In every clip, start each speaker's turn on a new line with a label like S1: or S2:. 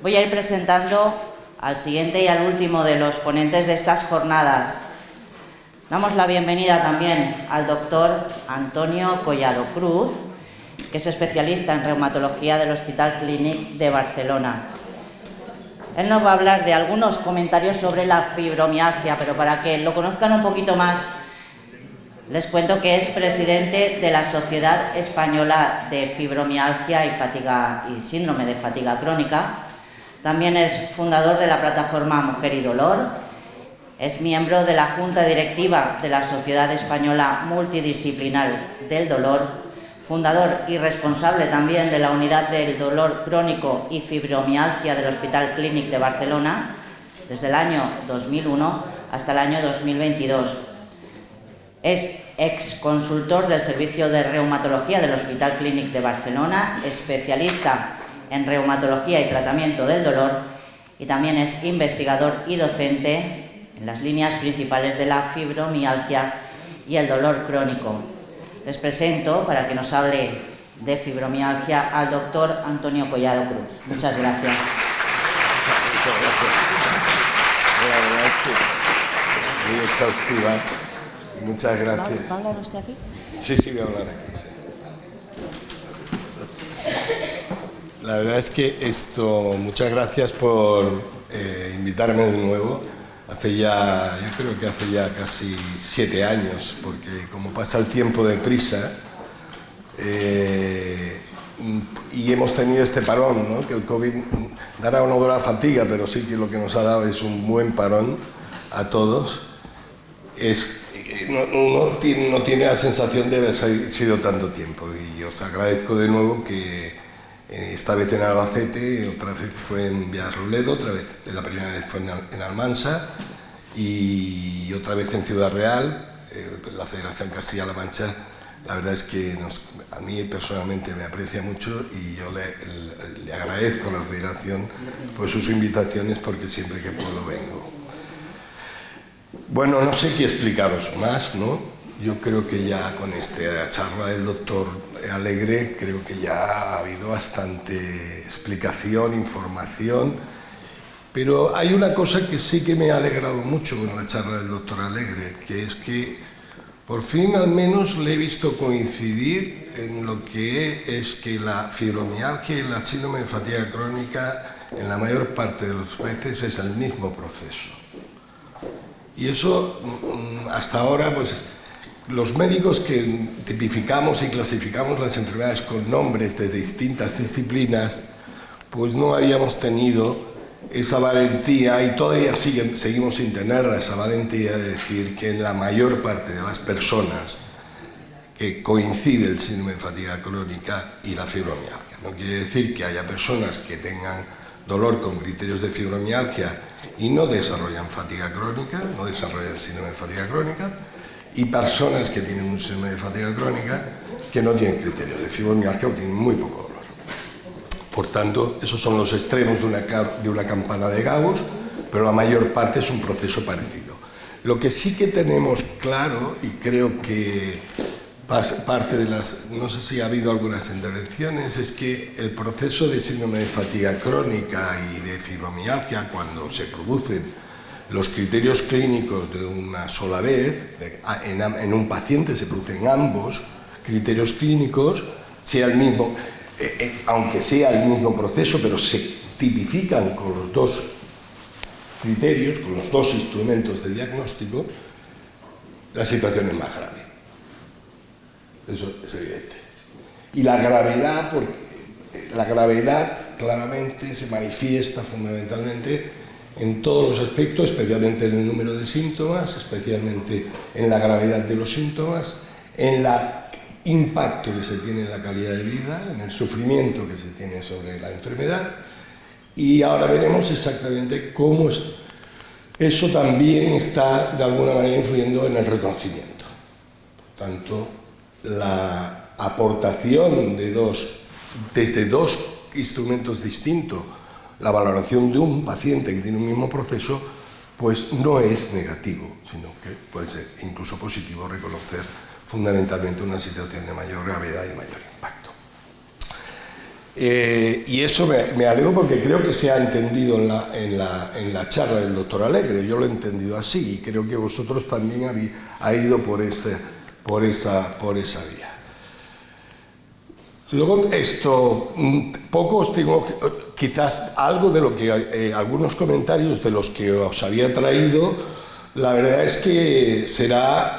S1: Voy a ir presentando al siguiente y al último de los ponentes de estas jornadas. Damos la bienvenida también al doctor Antonio Collado Cruz, que es especialista en reumatología del Hospital Clínic de Barcelona. Él nos va a hablar de algunos comentarios sobre la fibromialgia, pero para que lo conozcan un poquito más, les cuento que es presidente de la Sociedad Española de Fibromialgia y Síndrome de Fatiga Crónica. También es fundador de la plataforma Mujer y Dolor. Es miembro de la Junta Directiva de la Sociedad Española Multidisciplinar del Dolor, fundador y responsable también de la Unidad del Dolor Crónico y Fibromialgia del Hospital Clínic de Barcelona, desde el año 2001 hasta el año 2022. Es exconsultor del Servicio de Reumatología del Hospital Clínic de Barcelona, especialista en reumatología y tratamiento del dolor, y también es investigador y docente en las líneas principales de la fibromialgia y el dolor crónico. Les presento, para que nos hable de fibromialgia, al doctor Antonio Collado Cruz. Muchas gracias.
S2: Muchas gracias. La verdad es que muy exhaustiva. Muchas gracias.
S1: ¿Va a hablar usted aquí?
S2: Sí, voy a hablar aquí, sí. La verdad es que muchas gracias por invitarme de nuevo. Yo creo que hace ya casi 7 años, porque como pasa el tiempo deprisa, y hemos tenido este parón, ¿no? Que el COVID dará un olor a fatiga, pero sí que lo que nos ha dado es un buen parón a todos. No tiene la sensación de haber sido tanto tiempo, y os agradezco de nuevo que esta vez en Albacete, otra vez fue en Villarrobledo, la primera vez fue en Almansa y otra vez en Ciudad Real, la Federación Castilla-La Mancha. La verdad es que a mí personalmente me aprecia mucho, y yo le agradezco a la Federación por sus invitaciones, porque siempre que puedo vengo. Bueno, no sé qué explicaros más, ¿no? Yo creo que ya con esta charla del doctor Alegre, creo que ya ha habido bastante explicación, información, pero hay una cosa que sí que me ha alegrado mucho con la charla del doctor Alegre, que es que por fin al menos le he visto coincidir en lo que es que la fibromialgia y la síndrome de fatiga crónica en la mayor parte de las veces es el mismo proceso. Y eso, hasta ahora, pues los médicos que tipificamos y clasificamos las enfermedades con nombres de distintas disciplinas, pues no habíamos tenido esa valentía, y todavía seguimos sin tenerla, esa valentía de decir que en la mayor parte de las personas que coincide el síndrome de fatiga crónica y la fibromialgia. No quiere decir que haya personas que tengan dolor con criterios de fibromialgia y no desarrollan fatiga crónica, no desarrollan síndrome de fatiga crónica, y personas que tienen un síndrome de fatiga crónica que no tienen criterios de fibromialgia o tienen muy poco dolor. Por tanto, esos son los extremos de una campana de Gauss, pero la mayor parte es un proceso parecido. Lo que sí que tenemos claro, y creo que parte de no sé si ha habido algunas intervenciones, es que el proceso de síndrome de fatiga crónica y de fibromialgia, cuando se producen los criterios clínicos de una sola vez, en un paciente se producen ambos criterios clínicos, aunque sea el mismo proceso, pero se tipifican con los dos criterios, con los dos instrumentos de diagnóstico, la situación es más grave. Eso es evidente. Y la gravedad claramente se manifiesta fundamentalmente en todos los aspectos, especialmente en el número de síntomas, especialmente en la gravedad de los síntomas, en el impacto que se tiene en la calidad de vida, en el sufrimiento que se tiene sobre la enfermedad, y ahora veremos exactamente cómo eso también está de alguna manera influyendo en el reconocimiento. Por tanto, la aportación desde dos instrumentos distintos, la valoración de un paciente que tiene un mismo proceso, pues no es negativo, sino que puede ser incluso positivo fundamentalmente una situación de mayor gravedad y mayor impacto. Y eso me alegro porque creo que se ha entendido en la charla del doctor Alegre. Yo lo he entendido así y creo que vosotros también habéis ido por esa vía. Luego poco os tengo, quizás algo de lo que, algunos comentarios de los que os había traído. La verdad es que será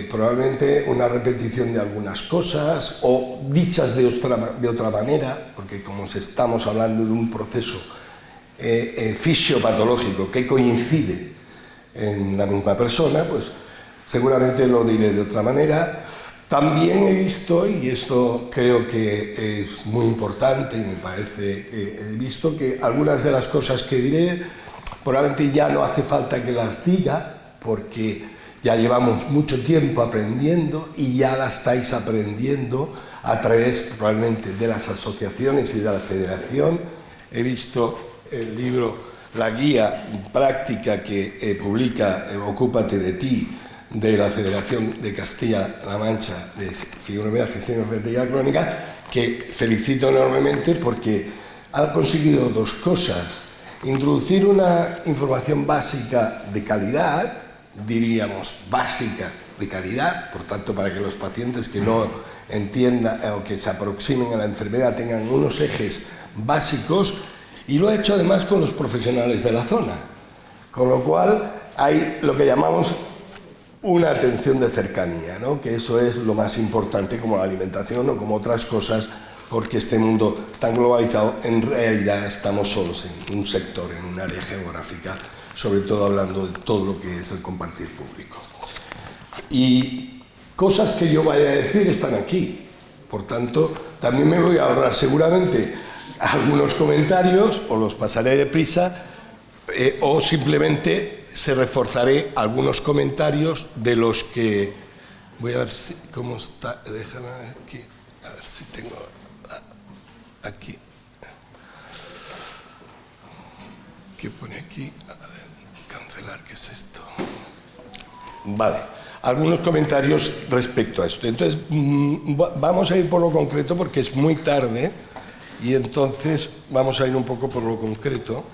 S2: probablemente una repetición de algunas cosas o dichas de otra manera, porque como estamos hablando de un proceso fisiopatológico que coincide en la misma persona, pues seguramente lo diré de otra manera. También he visto, y esto creo que es muy importante y me parece que he visto que algunas de las cosas que diré probablemente ya no hace falta que las diga, porque ya llevamos mucho tiempo aprendiendo y ya la estáis aprendiendo a través probablemente de las asociaciones y de la federación. He visto el libro, la guía práctica que publica Ocúpate de ti, de la Federación de Castilla-La Mancha de Fibromialgia y Sinusofrénica Crónica, que felicito enormemente porque ha conseguido dos cosas: introducir una información básica de calidad, diríamos básica de calidad, por tanto para que los pacientes que no entiendan o que se aproximen a la enfermedad tengan unos ejes básicos, y lo ha hecho además con los profesionales de la zona, con lo cual hay lo que llamamos una atención de cercanía, ¿no? Que eso es lo más importante, como la alimentación o como otras cosas, porque este mundo tan globalizado, en realidad estamos solos en un sector, en un área geográfica, sobre todo hablando de todo lo que es el compartir público. Y cosas que yo vaya a decir están aquí, por tanto, también me voy a ahorrar seguramente algunos comentarios, o los pasaré deprisa, o simplemente se reforzaré algunos comentarios de los que... Voy a ver si, cómo está, déjame aquí, a ver si tengo aquí. ¿Qué pone aquí? A ver, cancelar, ¿qué es esto? Vale, algunos comentarios respecto a esto. Entonces, vamos a ir por lo concreto porque es muy tarde y entonces vamos a ir un poco por lo concreto.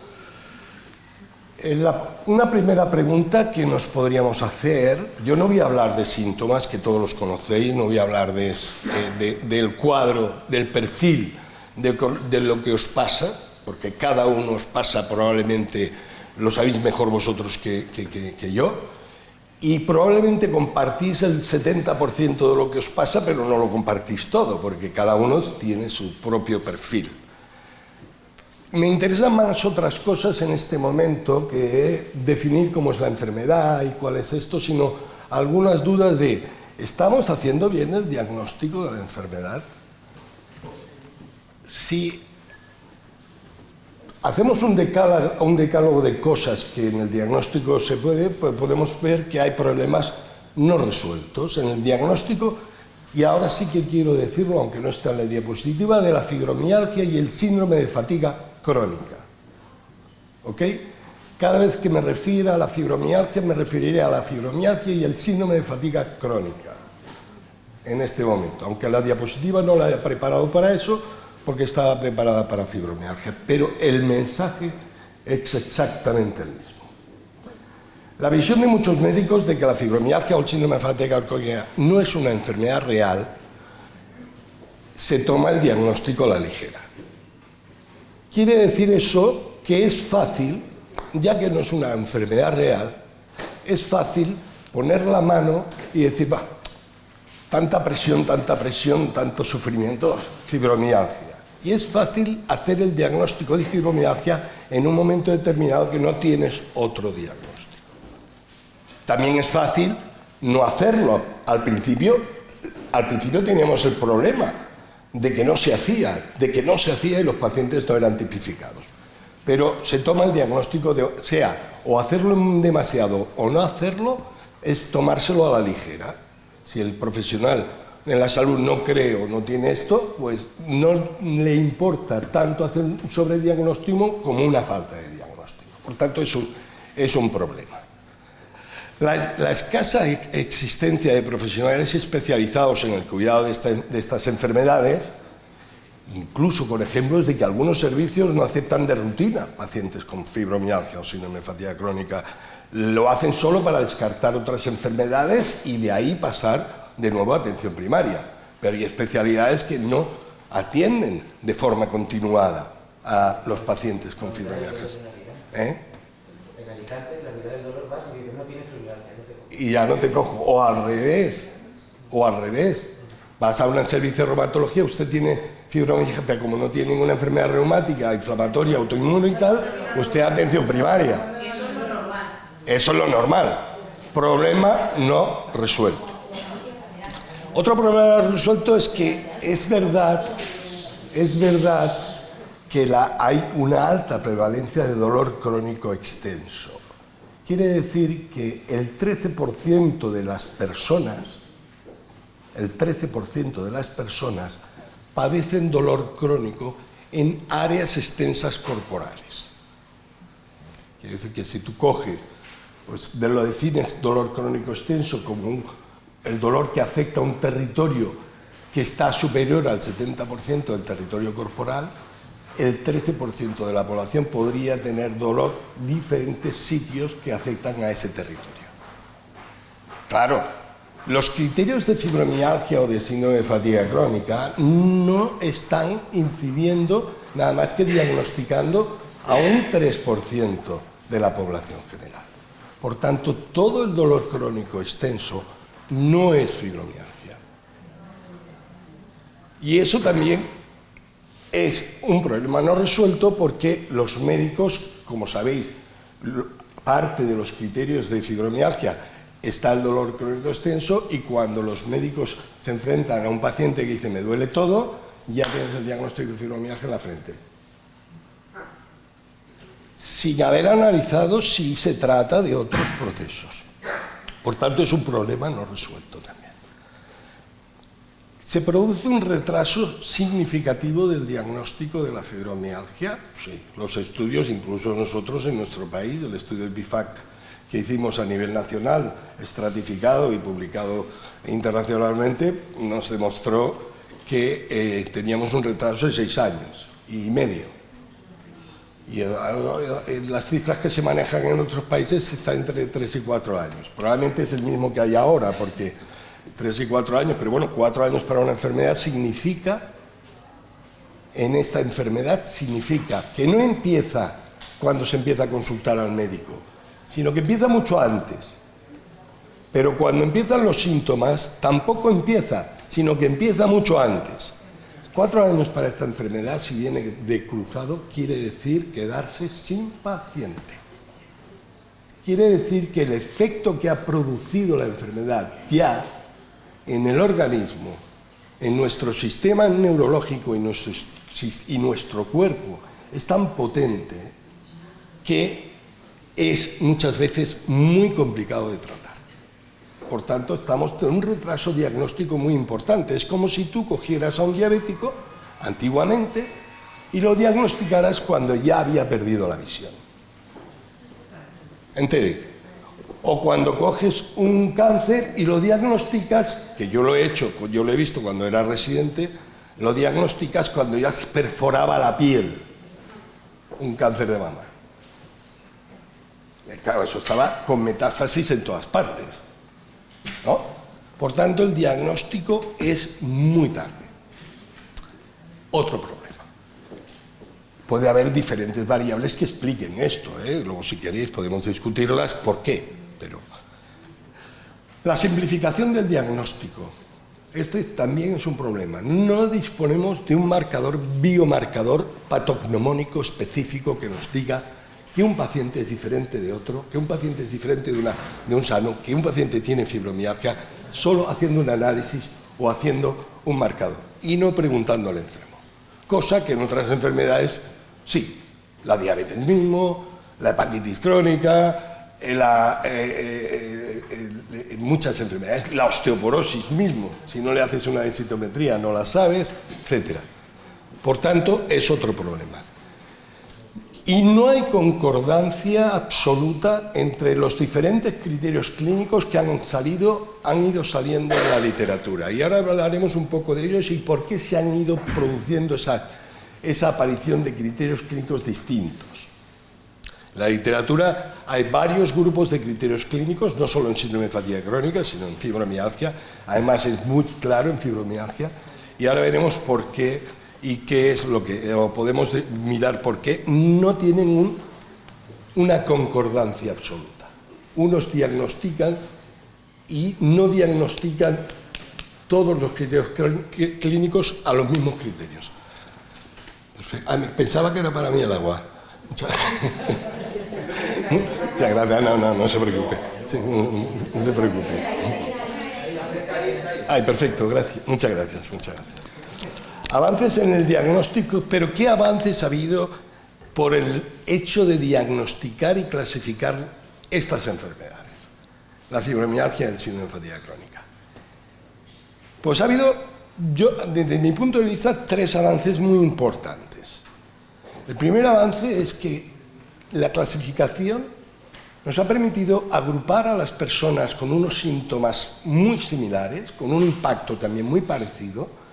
S2: Una primera pregunta que nos podríamos hacer, yo no voy a hablar de síntomas, que todos los conocéis, no voy a hablar del cuadro, del perfil, de lo que os pasa, porque cada uno os pasa, probablemente lo sabéis mejor vosotros que yo, y probablemente compartís el 70% de lo que os pasa, pero no lo compartís todo, porque cada uno tiene su propio perfil. Me interesan más otras cosas en este momento que definir cómo es la enfermedad y cuál es esto, sino algunas dudas de, ¿estamos haciendo bien el diagnóstico de la enfermedad? Si hacemos un decálogo de cosas que en el diagnóstico se puede, pues podemos ver que hay problemas no resueltos en el diagnóstico. Y ahora sí que quiero decirlo, aunque no está en la diapositiva, de la fibromialgia y el síndrome de fatiga crónica. ¿Ok? Cada vez que me refiera a la fibromialgia, me referiré a la fibromialgia y el síndrome de fatiga crónica en este momento, aunque la diapositiva no la he preparado para eso, porque estaba preparada para fibromialgia, pero el mensaje es exactamente el mismo. La visión de muchos médicos de que la fibromialgia o el síndrome de fatiga crónica no es una enfermedad real, se toma el diagnóstico a la ligera. Quiere decir eso que es fácil, ya que no es una enfermedad real, es fácil poner la mano y decir, va, tanta presión, tanto sufrimiento, fibromialgia. Y es fácil hacer el diagnóstico de fibromialgia en un momento determinado que no tienes otro diagnóstico. También es fácil no hacerlo. Al principio teníamos el problema de que no se hacía y los pacientes no eran tipificados. Pero se toma el diagnóstico, sea o hacerlo demasiado o no hacerlo, es tomárselo a la ligera. Si el profesional en la salud no cree o no tiene esto, pues no le importa tanto hacer un sobrediagnóstico como una falta de diagnóstico. Por tanto, es un problema. La escasa existencia de profesionales especializados en el cuidado de estas enfermedades incluso con ejemplos de que algunos servicios no aceptan de rutina pacientes con fibromialgia o síndrome de fatiga crónica. Lo hacen solo para descartar otras enfermedades y de ahí pasar de nuevo a atención primaria. Pero hay especialidades que no atienden de forma continuada a los pacientes con fibromialgia. En
S3: Alicante, la unidad del dolor vas y dices, no tienes fibromialgia, no te cojo.
S2: Y ya no te cojo. O al revés. Vas a un servicio de reumatología, usted tiene fibromialgia, pero como no tiene ninguna enfermedad reumática, inflamatoria, autoinmune y tal, usted atención primaria.
S1: Eso es lo normal.
S2: Eso es lo normal. Problema no resuelto. Otro problema no resuelto es que es verdad que hay una alta prevalencia de dolor crónico extenso. Quiere decir que el 13% de las personas padecen dolor crónico en áreas extensas corporales. Quiere decir que si tú coges, pues lo defines dolor crónico extenso como el dolor que afecta a un territorio que está superior al 70% del territorio corporal, el 13% de la población podría tener dolor en diferentes sitios que afectan a ese territorio. Claro, los criterios de fibromialgia o de síndrome de fatiga crónica no están incidiendo nada más que diagnosticando a un 3% de la población general. Por tanto, todo el dolor crónico extenso no es fibromialgia. Y eso también es un problema no resuelto porque los médicos, como sabéis, parte de los criterios de fibromialgia está el dolor crónico extenso y cuando los médicos se enfrentan a un paciente que dice me duele todo, ya tienes el diagnóstico de fibromialgia en la frente. Sin haber analizado si se trata de otros procesos. Por tanto, es un problema no resuelto también. ¿Se produce un retraso significativo del diagnóstico de la fibromialgia? Sí, los estudios, incluso nosotros en nuestro país, el estudio del BIFAC que hicimos a nivel nacional, estratificado y publicado internacionalmente, nos demostró que teníamos un retraso de 6 años y medio. Y las cifras que se manejan en otros países están entre 3 y 4 años. Probablemente es el mismo que hay ahora, porque 3 y 4 años, pero bueno, 4 años para una enfermedad significa, en esta enfermedad significa que no empieza cuando se empieza a consultar al médico, sino que empieza mucho antes. Pero cuando empiezan los síntomas, tampoco empieza, sino que empieza mucho antes. 4 años para esta enfermedad, si viene de cruzado, quiere decir quedarse sin paciente. Quiere decir que el efecto que ha producido la enfermedad ya en el organismo, en nuestro sistema neurológico y nuestro cuerpo es tan potente que es muchas veces muy complicado de tratar. Por tanto, estamos en un retraso diagnóstico muy importante. Es como si tú cogieras a un diabético, antiguamente, y lo diagnosticaras cuando ya había perdido la visión. ¿Entiendes? O cuando coges un cáncer y lo diagnosticas, que yo lo he hecho, yo lo he visto cuando era residente, lo diagnosticas cuando ya se perforaba la piel, un cáncer de mama. Claro, eso estaba con metástasis en todas partes, ¿no? Por tanto, el diagnóstico es muy tarde. Otro problema. Puede haber diferentes variables que expliquen esto, ¿eh? Luego, si queréis, podemos discutirlas por qué. Pero la simplificación del diagnóstico, este también es un problema. No disponemos de un biomarcador patognomónico específico que nos diga que un paciente es diferente de otro, que un paciente es diferente de un sano, que un paciente tiene fibromialgia, solo haciendo un análisis o haciendo un marcador y no preguntando al enfermo. Cosa que en otras enfermedades, sí, la diabetes mismo, la hepatitis crónica, en muchas enfermedades, la osteoporosis mismo, si no le haces una densitometría no la sabes, etc. Por tanto, es otro problema. Y no hay concordancia absoluta entre los diferentes criterios clínicos que han ido saliendo de la literatura. Y ahora hablaremos un poco de ellos y por qué se han ido produciendo esa aparición de criterios clínicos distintos. En la literatura hay varios grupos de criterios clínicos, no solo en síndrome de fatiga crónica, sino en fibromialgia. Además es muy claro en fibromialgia. Y ahora veremos por qué y qué es lo que, o podemos mirar por qué no tienen una concordancia absoluta. Unos diagnostican y no diagnostican todos los criterios clínicos a los mismos criterios. Perfecto. Pensaba que era para mí el agua. Muchas gracias. No se preocupe. No se preocupe. Ay, perfecto, gracias. Muchas gracias. Avances en el diagnóstico, pero ¿qué avances ha habido por el hecho de diagnosticar y clasificar estas enfermedades? La fibromialgia y el síndrome de fatiga crónica. Pues ha habido, desde mi punto de vista, 3 avances muy importantes. El primer avance es que la clasificación nos ha permitido agrupar a las personas con unos síntomas muy similares, con un impacto también muy parecido,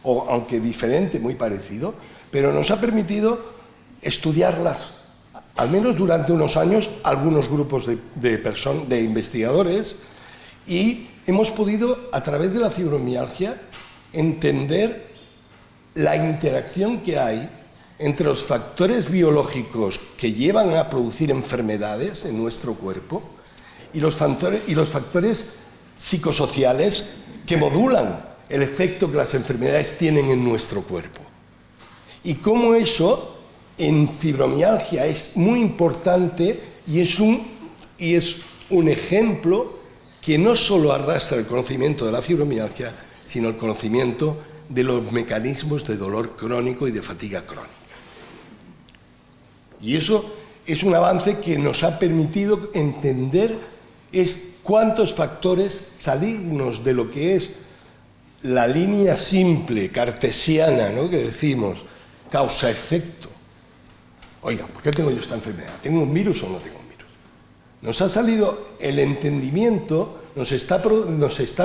S2: o aunque diferente, muy parecido, pero nos ha permitido estudiarlas, al menos durante unos años, algunos grupos de investigadores, y hemos podido, a través de la fibromialgia, entender la interacción que hay entre los factores biológicos que llevan a producir enfermedades en nuestro cuerpo y los factores psicosociales que modulan el efecto que las enfermedades tienen en nuestro cuerpo. Y cómo eso en fibromialgia es muy importante y es un ejemplo que no solo arrastra el conocimiento de la fibromialgia, sino el conocimiento de los mecanismos de dolor crónico y de fatiga crónica. Y eso es un avance que nos ha permitido entender cuántos factores, salirnos de lo que es la línea simple, cartesiana, ¿no?, que decimos, causa-efecto. Oiga, ¿por qué tengo yo esta enfermedad? ¿Tengo un virus o no tengo un virus? Nos ha salido el entendimiento, nos está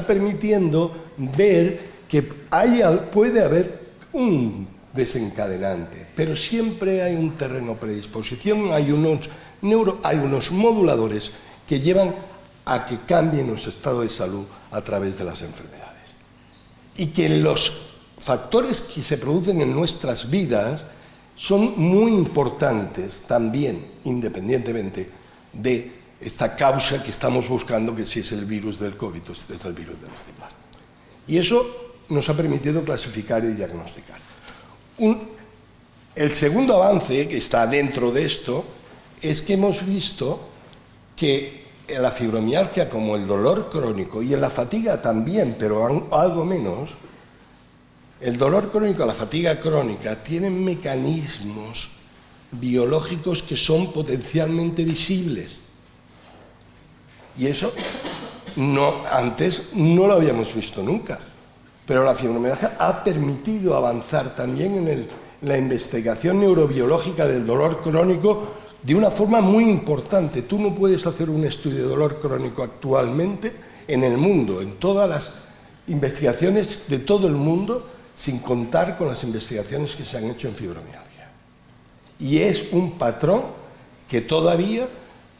S2: permitiendo ver que puede haber un desencadenante, pero siempre hay un terreno predisposición, hay unos moduladores que llevan a que cambie nuestro estado de salud a través de las enfermedades. Y que los factores que se producen en nuestras vidas son muy importantes también, independientemente de esta causa que estamos buscando, que si es el virus del COVID o si es el virus del estigma. Y eso nos ha permitido clasificar y diagnosticar. El segundo avance que está dentro de esto es que hemos visto que en la fibromialgia, como el dolor crónico, y en la fatiga también, pero algo menos, el dolor crónico y la fatiga crónica tienen mecanismos biológicos que son potencialmente visibles. Y eso antes no lo habíamos visto nunca. Pero la fibromialgia ha permitido avanzar también en la investigación neurobiológica del dolor crónico de una forma muy importante. Tú no puedes hacer un estudio de dolor crónico actualmente en el mundo, en todas las investigaciones de todo el mundo, sin contar con las investigaciones que se han hecho en fibromialgia. Y es un patrón que todavía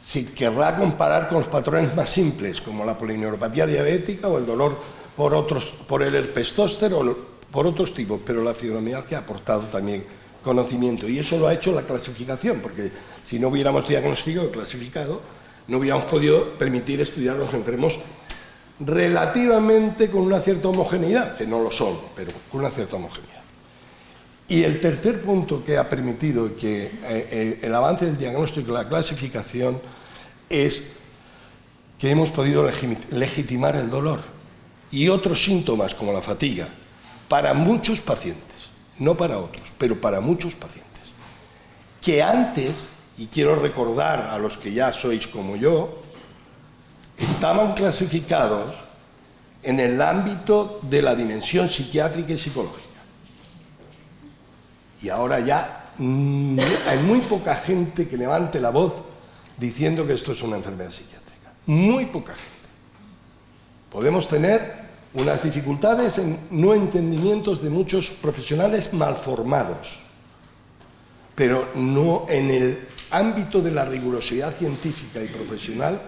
S2: se querrá comparar con los patrones más simples, como la polineuropatía diabética o el dolor por el herpes zóster o por otros tipos, pero la fibromialgia ha aportado también conocimiento, y eso lo ha hecho la clasificación, porque si no hubiéramos diagnosticado y clasificado, no hubiéramos podido permitir estudiar a los enfermos relativamente con una cierta homogeneidad, que no lo son, pero con una cierta homogeneidad. Y el tercer punto que ha permitido que el avance del diagnóstico y la clasificación es que hemos podido legitimar el dolor y otros síntomas como la fatiga para muchos pacientes, no para otros, pero para muchos pacientes, que antes, y quiero recordar a los que ya sois como yo, estaban clasificados en el ámbito de la dimensión psiquiátrica y psicológica. Y ahora ya hay muy poca gente que levante la voz diciendo que esto es una enfermedad psiquiátrica. Muy poca gente. Podemos tener unas dificultades en no entendimientos de muchos profesionales mal formados, pero no en el ámbito de la rigurosidad científica y profesional.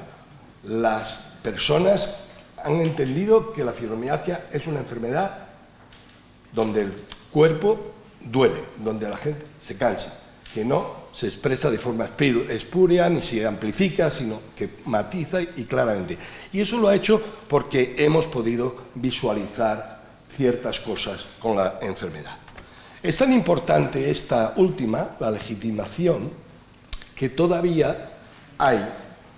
S2: Las personas han entendido que la fibromialgia es una enfermedad donde el cuerpo duele, donde la gente se cansa, que no se expresa de forma espúrea ni se amplifica, sino que matiza y claramente. Y eso lo ha hecho porque hemos podido visualizar ciertas cosas con la enfermedad. Es tan importante esta última, la legitimación, que todavía hay,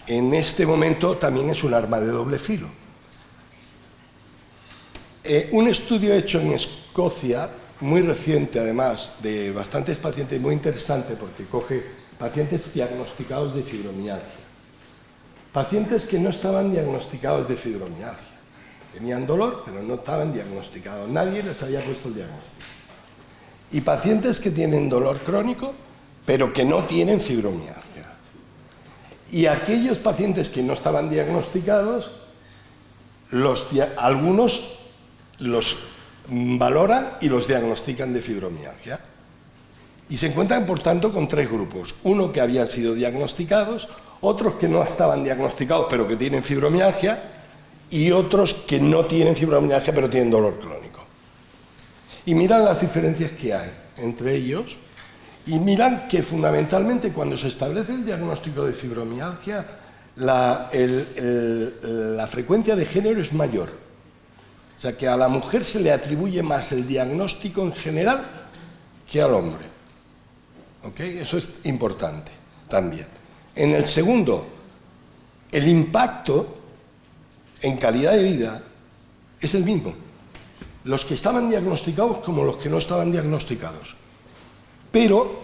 S2: en este momento también es un arma de doble filo. Un estudio hecho en Escocia, muy reciente además, de bastantes pacientes, muy interesante porque coge pacientes diagnosticados de fibromialgia. Pacientes que no estaban diagnosticados de fibromialgia. Tenían dolor, pero no estaban diagnosticados. Nadie les había puesto el diagnóstico. Y pacientes que tienen dolor crónico, pero que no tienen fibromialgia. Y aquellos pacientes que no estaban diagnosticados, algunos los valoran y los diagnostican de fibromialgia. Y se encuentran, por tanto, con tres grupos. Uno que habían sido diagnosticados, otros que no estaban diagnosticados pero que tienen fibromialgia, y otros que no tienen fibromialgia pero tienen dolor crónico. Y miran las diferencias que hay entre ellos, y miran que fundamentalmente cuando se establece el diagnóstico de fibromialgia, la frecuencia de género es mayor. O sea, que a la mujer se le atribuye más el diagnóstico en general que al hombre. ¿Ok? Eso es importante también. En el segundo, el impacto en calidad de vida es el mismo. Los que estaban diagnosticados como los que no estaban diagnosticados. Pero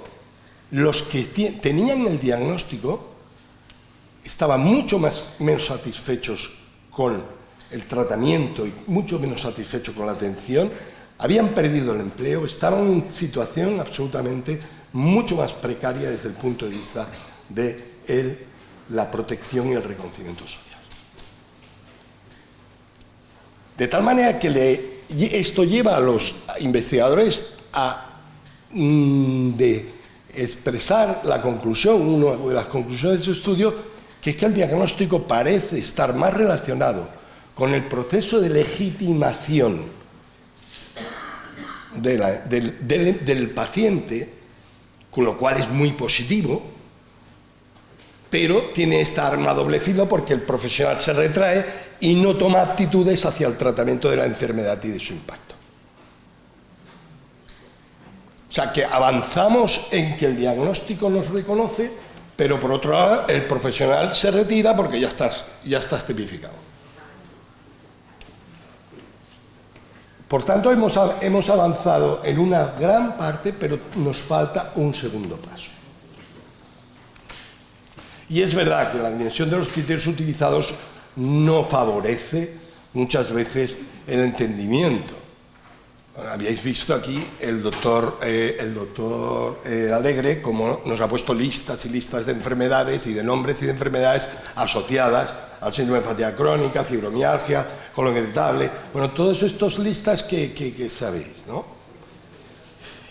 S2: los que tenían el diagnóstico estaban mucho menos satisfechos con el tratamiento y mucho menos satisfechos con la atención, habían perdido el empleo, estaban en situación absolutamente mucho más precaria desde el punto de vista de la protección y el reconocimiento social. De tal manera que esto lleva a los investigadores a expresar la conclusión, una de las conclusiones de su estudio, que es que el diagnóstico parece estar más relacionado con el proceso de legitimación del paciente, con lo cual es muy positivo, pero tiene esta arma doble filo porque el profesional se retrae y no toma actitudes hacia el tratamiento de la enfermedad y de su impacto. O sea, que avanzamos en que el diagnóstico nos reconoce, pero por otro lado el profesional se retira porque ya estás tipificado. Por tanto, hemos avanzado en una gran parte, pero nos falta un segundo paso. Y es verdad que la dimensión de los criterios utilizados no favorece muchas veces el entendimiento. Habíais visto aquí el doctor Alegre como nos ha puesto listas y listas de enfermedades y de nombres y de enfermedades asociadas al síndrome de fatiga crónica, fibromialgia, colon irritable, bueno, todas estas listas que sabéis, ¿no?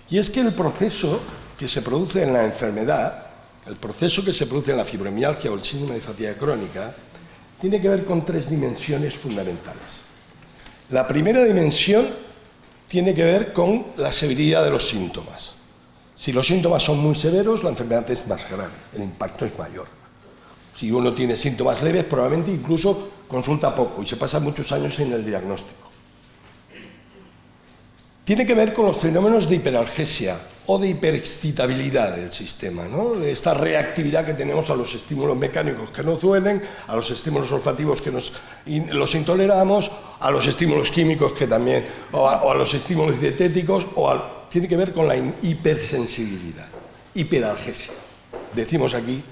S2: Y es que el proceso que se produce en la enfermedad, el proceso que se produce en la fibromialgia o el síndrome de fatiga crónica, tiene que ver con tres dimensiones fundamentales. La primera dimensión tiene que ver con la severidad de los síntomas. Si los síntomas son muy severos, la enfermedad es más grave, el impacto es mayor. Si uno tiene síntomas leves, probablemente incluso consulta poco y se pasa muchos años en el diagnóstico. Tiene que ver con los fenómenos de hiperalgesia o de hiperexcitabilidad del sistema, ¿no? De esta reactividad que tenemos a los estímulos mecánicos que nos duelen, a los estímulos olfativos que los intoleramos, a los estímulos químicos que también, o a los estímulos dietéticos, tiene que ver con la hipersensibilidad, hiperalgesia. Decimos aquí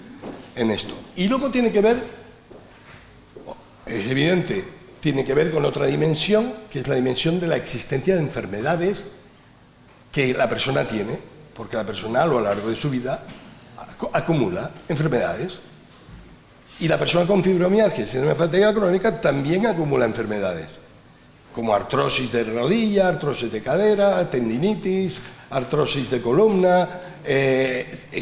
S2: en esto. Y luego tiene que ver, es evidente, tiene que ver con otra dimensión, que es la dimensión de la existencia de enfermedades que la persona tiene porque la persona a lo largo de su vida acumula enfermedades. Y la persona con fibromialgia y síndrome de fatiga crónica también acumula enfermedades, como artrosis de rodilla, artrosis de cadera, tendinitis, artrosis de columna,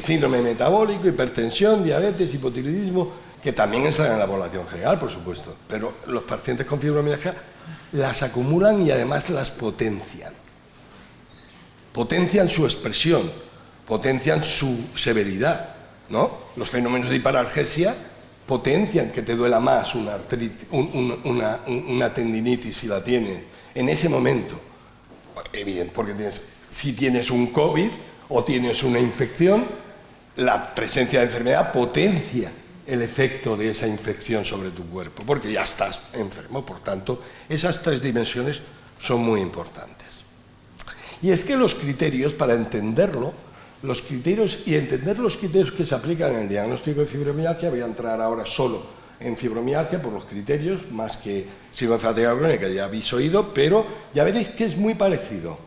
S2: síndrome metabólico, hipertensión, diabetes, hipotiroidismo, que también están en la población general, por supuesto. Pero los pacientes con fibromialgia las acumulan y además las potencian. Potencian su expresión, potencian su severidad, ¿no? Los fenómenos de hiperalgesia potencian que te duela más una artritis, una tendinitis si la tienes en ese momento. Evidente, porque si tienes un COVID o tienes una infección, la presencia de enfermedad potencia el efecto de esa infección sobre tu cuerpo, porque ya estás enfermo. Por tanto, esas tres dimensiones son muy importantes. Y es que los criterios, para entenderlo, los criterios que se aplican en el diagnóstico de fibromialgia, voy a entrar ahora solo en fibromialgia por los criterios, más que síndrome de fatiga crónica, ya habéis oído, pero ya veréis que es muy parecido.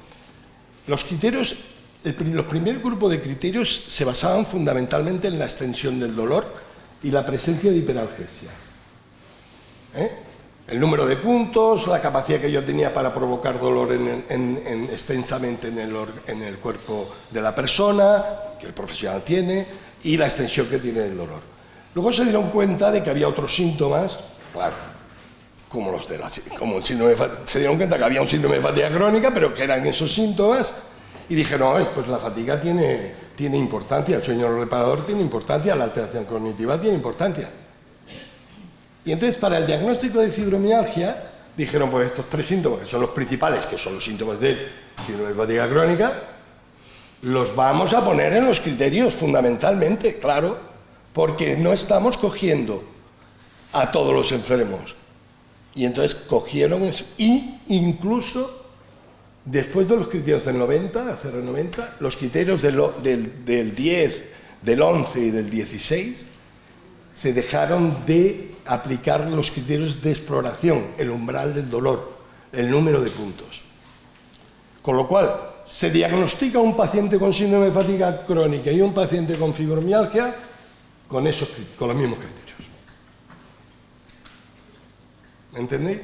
S2: Los criterios, los primeros grupos de criterios se basaban fundamentalmente en la extensión del dolor y la presencia de hiperalgesia. El número de puntos, la capacidad que yo tenía para provocar dolor extensamente en el cuerpo de la persona, que el profesional tiene, y la extensión que tiene el dolor. Luego se dieron cuenta de que había otros síntomas, claro, como el síndrome se dieron cuenta que había un síndrome de fatiga crónica, pero que eran esos síntomas, y dijeron, pues la fatiga tiene importancia, el sueño reparador tiene importancia, la alteración cognitiva tiene importancia. Y entonces, para el diagnóstico de fibromialgia, dijeron, pues estos tres síntomas, que son los principales, que son los síntomas del síndrome de fatiga crónica, los vamos a poner en los criterios fundamentalmente, claro, porque no estamos cogiendo a todos los enfermos. Y entonces cogieron eso. Y incluso, después de los criterios del 90, ACR90, los criterios del 10, del 11 y del 16, se dejaron de aplicar los criterios de exploración, el umbral del dolor, el número de puntos. Con lo cual, se diagnostica un paciente con síndrome de fatiga crónica y un paciente con fibromialgia con los mismos criterios. ¿Me entendéis?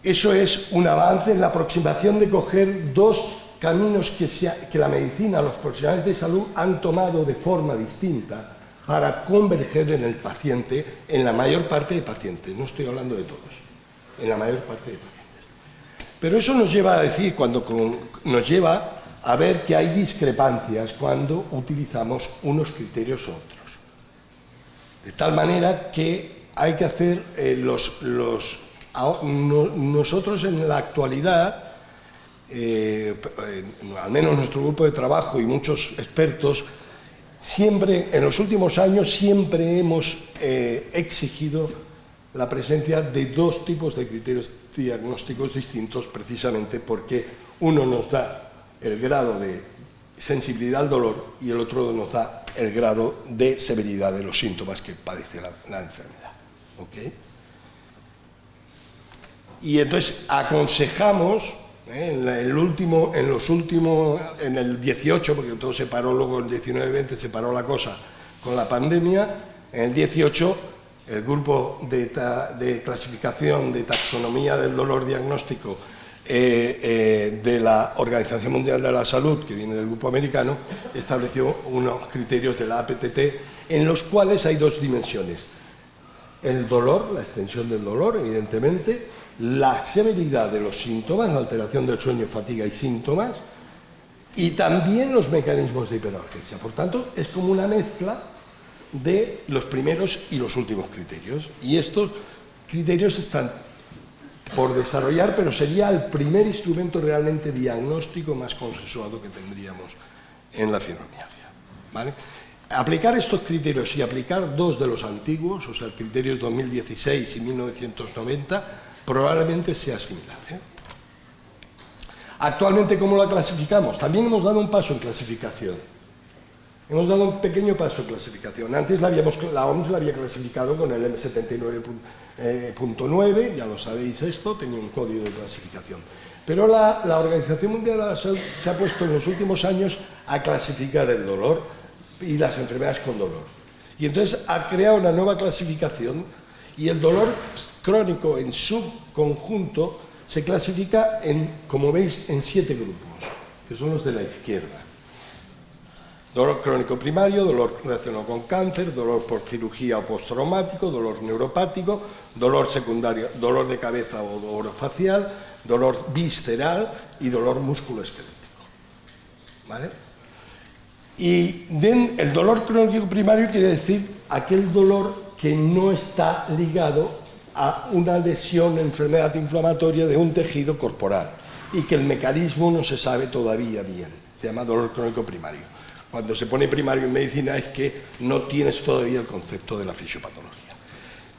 S2: Eso es un avance en la aproximación de coger dos caminos que la medicina, los profesionales de salud han tomado de forma distinta para converger en el paciente, en la mayor parte de pacientes, no estoy hablando de todos, en la mayor parte de pacientes. Pero eso nos lleva a decir, nos lleva a ver que hay discrepancias cuando utilizamos unos criterios u otros. De tal manera que hay que hacer nosotros en la actualidad, al menos nuestro grupo de trabajo y muchos expertos, siempre, en los últimos años, siempre hemos exigido la presencia de dos tipos de criterios diagnósticos distintos, precisamente porque uno nos da el grado de sensibilidad al dolor y el otro nos da el grado de severidad de los síntomas que padece la enfermedad. ¿Okay? Y entonces aconsejamos, en el 18, porque todo se paró, luego el 19-20 se paró la cosa con la pandemia, en el 18 el grupo de clasificación, de taxonomía del dolor diagnóstico de la Organización Mundial de la Salud, que viene del grupo americano, estableció unos criterios de la APTT en los cuales hay dos dimensiones: el dolor, la extensión del dolor, evidentemente, la severidad de los síntomas, la alteración del sueño, fatiga y síntomas, y también los mecanismos de hiperalgesia. Por tanto, es como una mezcla de los primeros y los últimos criterios. Y estos criterios están por desarrollar, pero sería el primer instrumento realmente diagnóstico más consensuado que tendríamos en la fibromialgia. ¿Vale? Aplicar estos criterios y aplicar dos de los antiguos, o sea, criterios 2016 y 1990, probablemente sea similar. Actualmente, ¿cómo la clasificamos? También hemos dado un paso en clasificación. Hemos dado un pequeño paso en clasificación. Antes la OMS la había clasificado con el M79.9, ya lo sabéis esto, tenía un código de clasificación. Pero la Organización Mundial de la Salud se ha puesto en los últimos años a clasificar el dolor y las enfermedades con dolor. Y entonces ha creado una nueva clasificación y el dolor crónico en su conjunto se clasifica, como veis, en 7 grupos, que son los de la izquierda. Dolor crónico primario, dolor relacionado con cáncer, dolor por cirugía o postraumático, dolor neuropático, dolor secundario, dolor de cabeza o dolor facial, dolor visceral y dolor musculoesquelético. ¿Vale? Y el dolor crónico primario quiere decir aquel dolor que no está ligado a una lesión, enfermedad inflamatoria de un tejido corporal y que el mecanismo no se sabe todavía bien. Se llama dolor crónico primario. Cuando se pone primario en medicina es que no tienes todavía el concepto de la fisiopatología.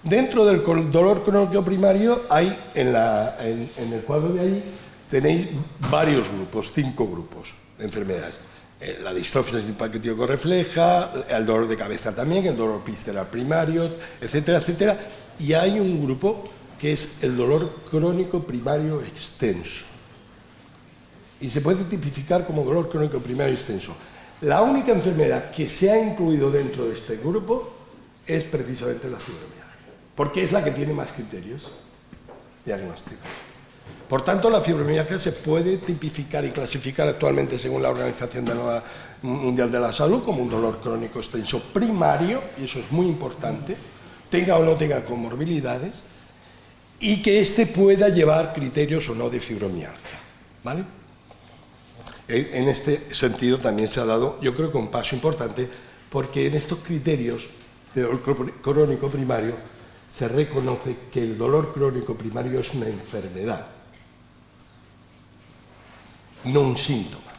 S2: Dentro del dolor crónico primario hay, en el cuadro de ahí, tenéis varios grupos, 5 grupos de enfermedades. La distrofia simpatético refleja, el dolor de cabeza también, el dolor visceral primario, etcétera, etcétera. Y hay un grupo que es el dolor crónico primario extenso. Y se puede tipificar como dolor crónico primario extenso. La única enfermedad que se ha incluido dentro de este grupo es precisamente la fibromialgia, porque es la que tiene más criterios diagnósticos. Por tanto, la fibromialgia se puede tipificar y clasificar actualmente según la Organización Mundial de la Salud como un dolor crónico extenso primario, y eso es muy importante, tenga o no tenga comorbilidades, y que éste pueda llevar criterios o no de fibromialgia, ¿vale? En este sentido también se ha dado, yo creo que un paso importante, porque en estos criterios de dolor crónico primario se reconoce que el dolor crónico primario es una enfermedad, no un síntoma.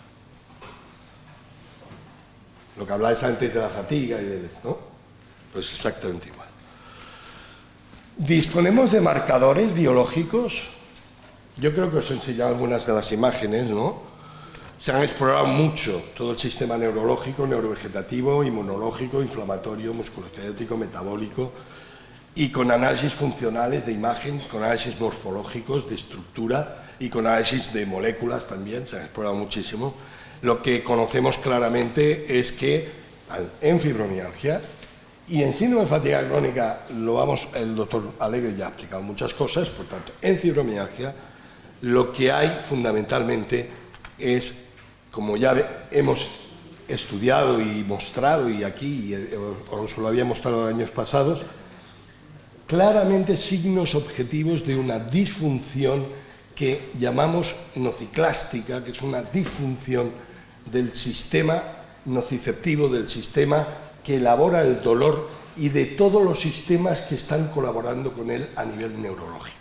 S2: Lo que hablabais antes de la fatiga y del esto, ¿no? Pues exactamente igual. Disponemos de marcadores biológicos. Yo creo que os he enseñado algunas de las imágenes, ¿no? Se han explorado mucho todo el sistema neurológico, neurovegetativo, inmunológico, inflamatorio, musculoesquelético, metabólico, y con análisis funcionales de imagen, con análisis morfológicos de estructura y con análisis de moléculas también, se han explorado muchísimo. Lo que conocemos claramente es que en fibromialgia y en síndrome de fatiga crónica, el doctor Alegre ya ha explicado muchas cosas, por tanto, en fibromialgia lo que hay fundamentalmente es, como ya hemos estudiado y mostrado, y aquí os lo había mostrado en años pasados, claramente signos objetivos de una disfunción que llamamos nociclástica, que es una disfunción del sistema nociceptivo, del sistema que elabora el dolor y de todos los sistemas que están colaborando con él a nivel neurológico.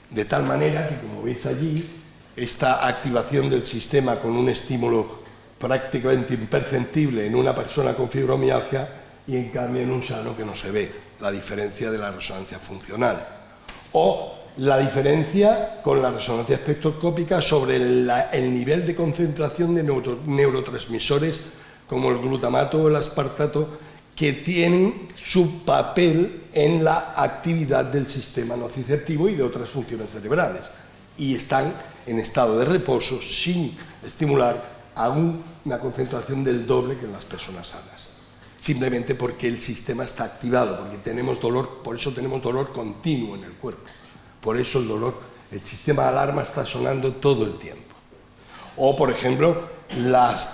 S2: De tal manera que, como veis allí, esta activación del sistema con un estímulo prácticamente imperceptible en una persona con fibromialgia y en cambio en un sano que no se ve, la diferencia de la resonancia funcional. O la diferencia con la resonancia espectroscópica sobre el nivel de concentración de neurotransmisores como el glutamato o el aspartato, que tienen su papel en la actividad del sistema nociceptivo y de otras funciones cerebrales, y están en estado de reposo sin estimular a una concentración del doble que en las personas sanas, simplemente porque el sistema está activado, porque tenemos dolor, por eso tenemos dolor continuo en el cuerpo, por eso el sistema de alarma está sonando todo el tiempo. O, por ejemplo, las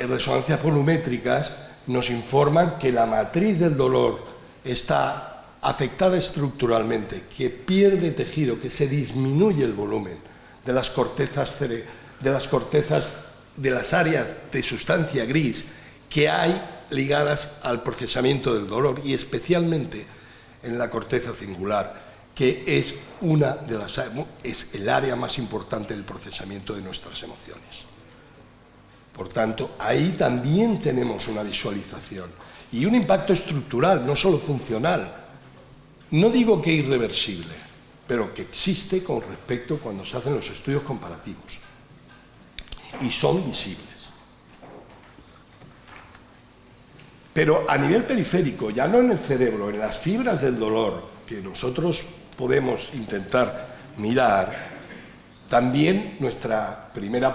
S2: resonancias volumétricas nos informan que la matriz del dolor está afectada estructuralmente, que pierde tejido, que se disminuye el volumen de las cortezas, de las áreas de sustancia gris que hay ligadas al procesamiento del dolor, y especialmente en la corteza cingular, que es es el área más importante del procesamiento de nuestras emociones. Por tanto, ahí también tenemos una visualización y un impacto estructural, no solo funcional. No digo que irreversible, pero que existe con respecto cuando se hacen los estudios comparativos. Y son visibles. Pero a nivel periférico, ya no en el cerebro, en las fibras del dolor, que nosotros podemos intentar mirar también nuestra primera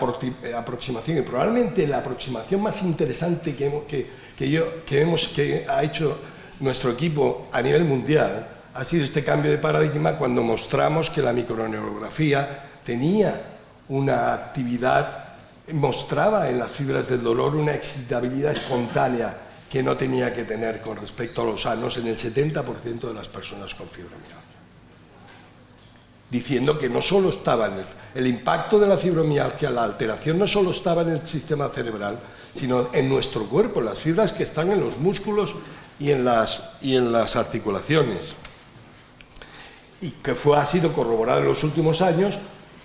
S2: aproximación, y probablemente la aproximación más interesante que ha hecho nuestro equipo a nivel mundial, ha sido este cambio de paradigma cuando mostramos que la microneurografía tenía una actividad, mostraba en las fibras del dolor una excitabilidad espontánea que no tenía que tener con respecto a los sanos en el 70% de las personas con fibromialgia. Diciendo que no solo estaba en el impacto de la fibromialgia, la alteración no solo estaba en el sistema cerebral, sino en nuestro cuerpo, las fibras que están en los músculos y en las articulaciones. Y que ha sido corroborado en los últimos años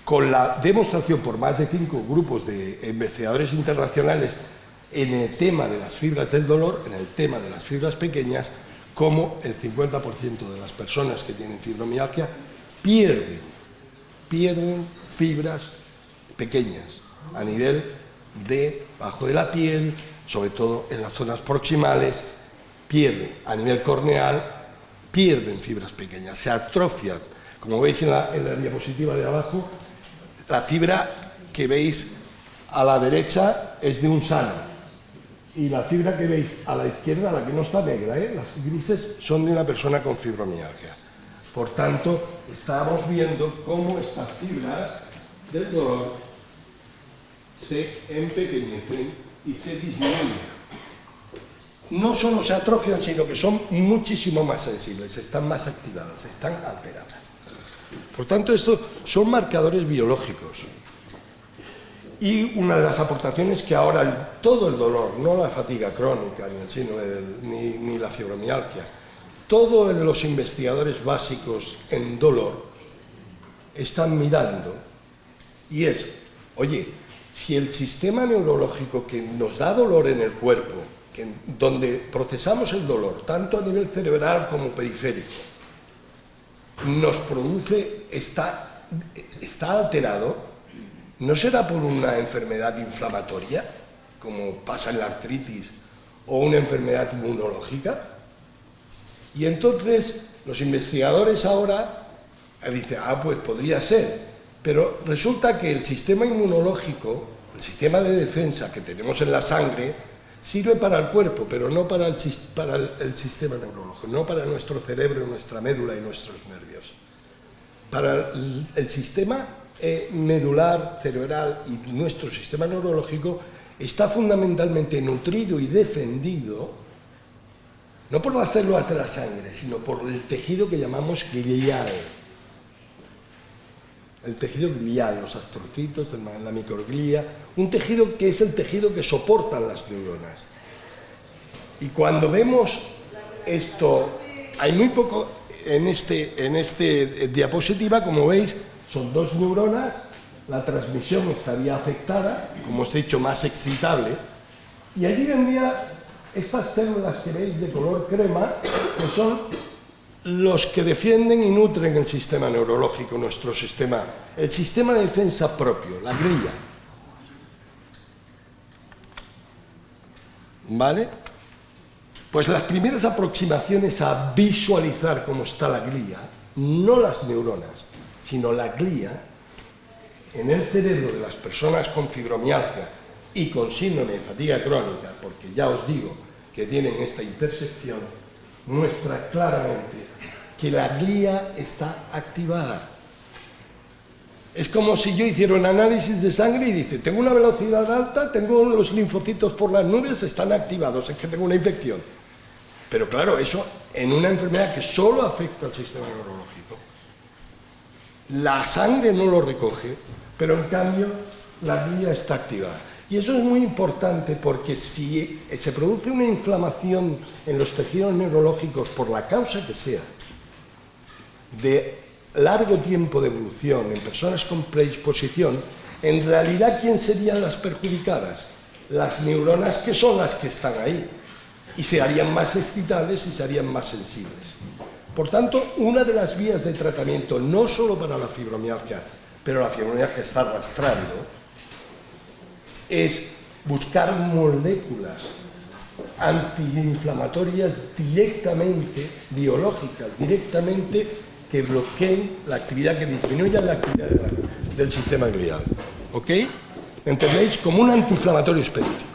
S2: con la demostración por más de 5 grupos de investigadores internacionales en el tema de las fibras del dolor, en el tema de las fibras pequeñas, como el 50% de las personas que tienen fibromialgia pierden fibras pequeñas a nivel de bajo de la piel, sobre todo en las zonas proximales, pierden a nivel corneal, pierden fibras pequeñas, se atrofian. Como veis en la diapositiva de abajo, la fibra que veis a la derecha es de un sano, y la fibra que veis a la izquierda, la que no está negra, las grises, son de una persona con fibromialgia. Por tanto, estamos viendo cómo estas fibras del dolor se empequeñecen y se disminuyen. No solo se atrofian, sino que son muchísimo más sensibles, están más activadas, están alteradas. Por tanto, estos son marcadores biológicos. Y una de las aportaciones que ahora todo el dolor, no la fatiga crónica, ni la fibromialgia, todos los investigadores básicos en dolor están mirando, y es, oye, si el sistema neurológico que nos da dolor en el cuerpo, donde procesamos el dolor, tanto a nivel cerebral como periférico, nos produce, está alterado, ¿no será por una enfermedad inflamatoria, como pasa en la artritis, o una enfermedad inmunológica? Y entonces los investigadores ahora dicen, pues podría ser, pero resulta que el sistema inmunológico, el sistema de defensa que tenemos en la sangre, sirve para el cuerpo, pero no para el sistema neurológico, no para nuestro cerebro, nuestra médula y nuestros nervios. Para el sistema medular, cerebral y nuestro sistema neurológico está fundamentalmente nutrido y defendido no por las células de la sangre, sino por el tejido que llamamos glial. El tejido glial, los astrocitos, la microglia, un tejido que es el tejido que soportan las neuronas. Y cuando vemos esto, hay muy poco en este diapositiva, como veis, son 2 neuronas, la transmisión estaría afectada, como os he dicho, más excitable, y allí vendría estas células que veis de color crema, que son los que defienden y nutren el sistema neurológico, nuestro sistema, el sistema de defensa propio, la glia. ¿Vale? Pues las primeras aproximaciones a visualizar cómo está la glia, no las neuronas, sino la glia, en el cerebro de las personas con fibromialgia y con síndrome de fatiga crónica, porque ya os digo que tienen esta intersección, muestra claramente que la glia está activada. Es como si yo hiciera un análisis de sangre y dice, tengo una velocidad alta, tengo los linfocitos por las nubes, están activados, es que tengo una infección. Pero claro, eso en una enfermedad que solo afecta al sistema neurológico. La sangre no lo recoge, pero en cambio la glia está activada. Y eso es muy importante porque si se produce una inflamación en los tejidos neurológicos por la causa que sea, de largo tiempo de evolución en personas con predisposición, en realidad, ¿quién serían las perjudicadas? Las neuronas, que son las que están ahí, y se harían más excitables y se harían más sensibles. Por tanto, una de las vías de tratamiento, no solo para la fibromialgia, pero la fibromialgia está arrastrando, es buscar moléculas antiinflamatorias directamente, biológicas, directamente que bloqueen la actividad, que disminuyan la actividad del sistema glial. ¿Ok? ¿Entendéis? Como un antiinflamatorio específico.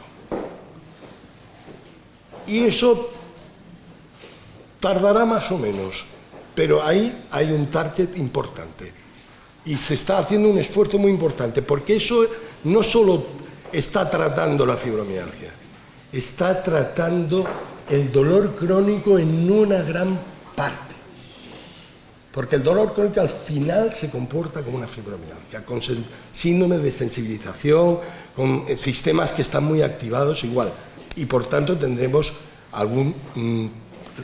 S2: Y eso tardará más o menos, pero ahí hay un target importante. Y se está haciendo un esfuerzo muy importante, porque eso no solo está tratando la fibromialgia, está tratando el dolor crónico en una gran parte. Porque el dolor crónico al final se comporta como una fibromialgia, con síndrome de sensibilización, con sistemas que están muy activados igual. Y por tanto tendremos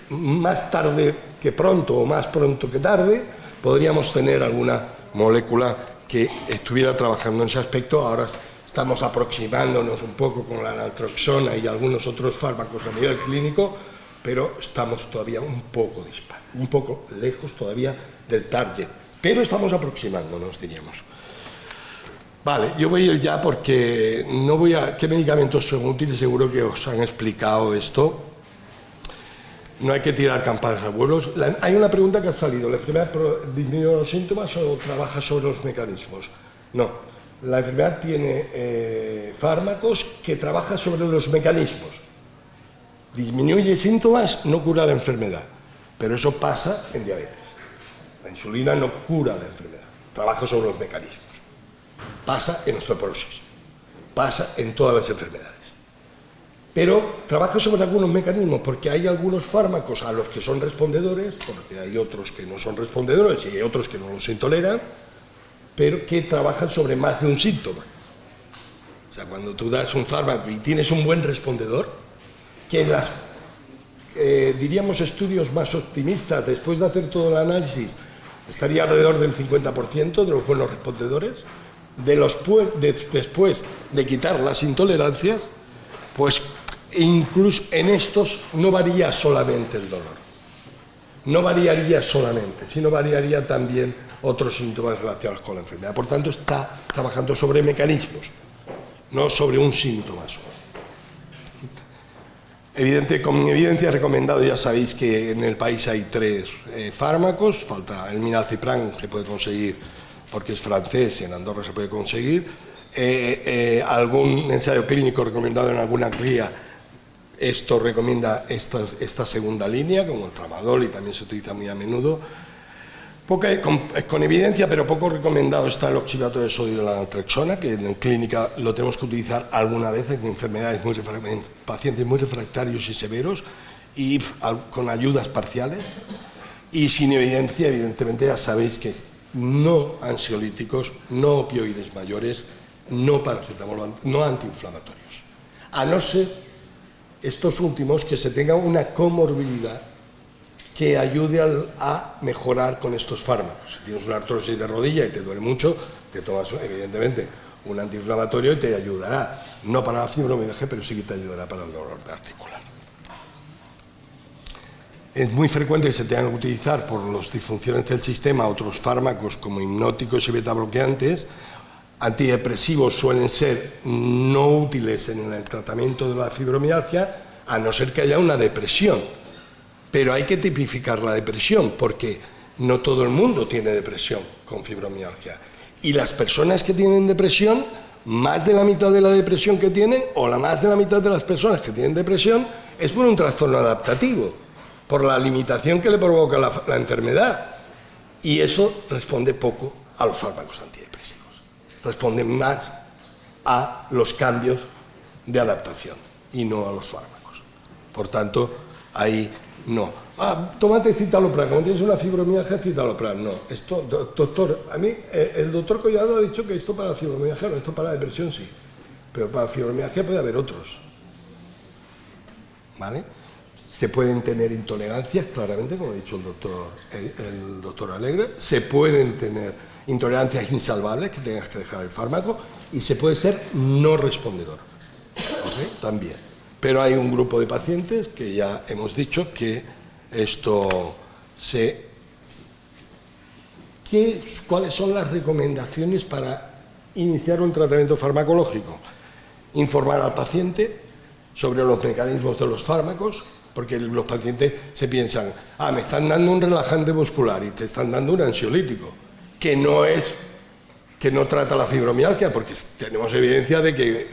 S2: más tarde que pronto o más pronto que tarde, podríamos tener alguna molécula que estuviera trabajando en ese aspecto. Ahora estamos aproximándonos un poco con la naltrexona y algunos otros fármacos a nivel clínico, pero estamos todavía un poco lejos todavía del target, pero estamos aproximándonos, diríamos. Vale, yo voy a ir ya porque no voy a... ¿Qué medicamentos son útiles? Seguro que os han explicado esto. No hay que tirar campanas a vuelos. Hay una pregunta que ha salido. ¿La enfermedad disminuye los síntomas o trabaja sobre los mecanismos? No. La enfermedad tiene fármacos que trabajan sobre los mecanismos. Disminuye síntomas, no cura la enfermedad. Pero eso pasa en diabetes. La insulina no cura la enfermedad. Trabaja sobre los mecanismos. Pasa en osteoporosis. Pasa en todas las enfermedades. Pero trabaja sobre algunos mecanismos, porque hay algunos fármacos a los que son respondedores, porque hay otros que no son respondedores y hay otros que no los intoleran, pero que trabajan sobre más de un síntoma. O sea, cuando tú das un fármaco y tienes un buen respondedor, que en las, diríamos, estudios más optimistas, después de hacer todo el análisis, estaría alrededor del 50% de los buenos respondedores, después de quitar las intolerancias, pues incluso en estos no varía solamente el dolor, no variaría solamente, sino variaría también otros síntomas relacionados con la enfermedad. Por tanto, está trabajando sobre mecanismos, no sobre un síntoma solo. Con evidencia recomendada, ya sabéis que en el país hay 3 fármacos, falta el Minalcipran, que se puede conseguir porque es francés y en Andorra se puede conseguir, algún ensayo clínico recomendado en alguna guía, esto recomienda esta segunda línea, como el tramadol, y también se utiliza muy a menudo. Con evidencia, pero poco recomendado está el oxalato de sodio de la naltrexona, que en clínica lo tenemos que utilizar alguna vez en enfermedades en pacientes muy refractarios y severos, y con ayudas parciales. Y sin evidencia, evidentemente, ya sabéis que no ansiolíticos, no opioides mayores, no paracetamol, no antiinflamatorios. A no ser estos últimos que se tenga una comorbilidad que ayude a mejorar con estos fármacos. Si tienes una artrosis de rodilla y te duele mucho, te tomas evidentemente un antiinflamatorio y te ayudará, no para la fibromialgia, pero sí que te ayudará para el dolor articular. Es muy frecuente que se tengan que utilizar por las disfunciones del sistema otros fármacos como hipnóticos y betabloqueantes. Antidepresivos suelen ser no útiles en el tratamiento de la fibromialgia, a no ser que haya una depresión. Pero hay que tipificar la depresión, porque no todo el mundo tiene depresión con fibromialgia. Y las personas que tienen depresión, más de la mitad de la depresión que tienen, o más de la mitad de las personas que tienen depresión, es por un trastorno adaptativo, por la limitación que le provoca la enfermedad. Y eso responde poco a los fármacos antidepresivos. Responde más a los cambios de adaptación y no a los fármacos. Por tanto, ahí no. Tómate citalopram, cuando tienes una fibromialgia, citalopram. No, esto, doctor, a mí el doctor Collado ha dicho que esto para la fibromialgia no, esto para la depresión sí, pero para la fibromialgia puede haber otros. ¿Vale? Se pueden tener intolerancias, claramente, como ha dicho el doctor Alegre, se pueden tener intolerancias insalvables, que tengas que dejar el fármaco, y se puede ser no respondedor, ¿okay? También. Pero hay un grupo de pacientes que ya hemos dicho que esto ¿Cuáles son las recomendaciones para iniciar un tratamiento farmacológico? Informar al paciente sobre los mecanismos de los fármacos, porque los pacientes se piensan, me están dando un relajante muscular y te están dando un ansiolítico, que no trata la fibromialgia, porque tenemos evidencia de que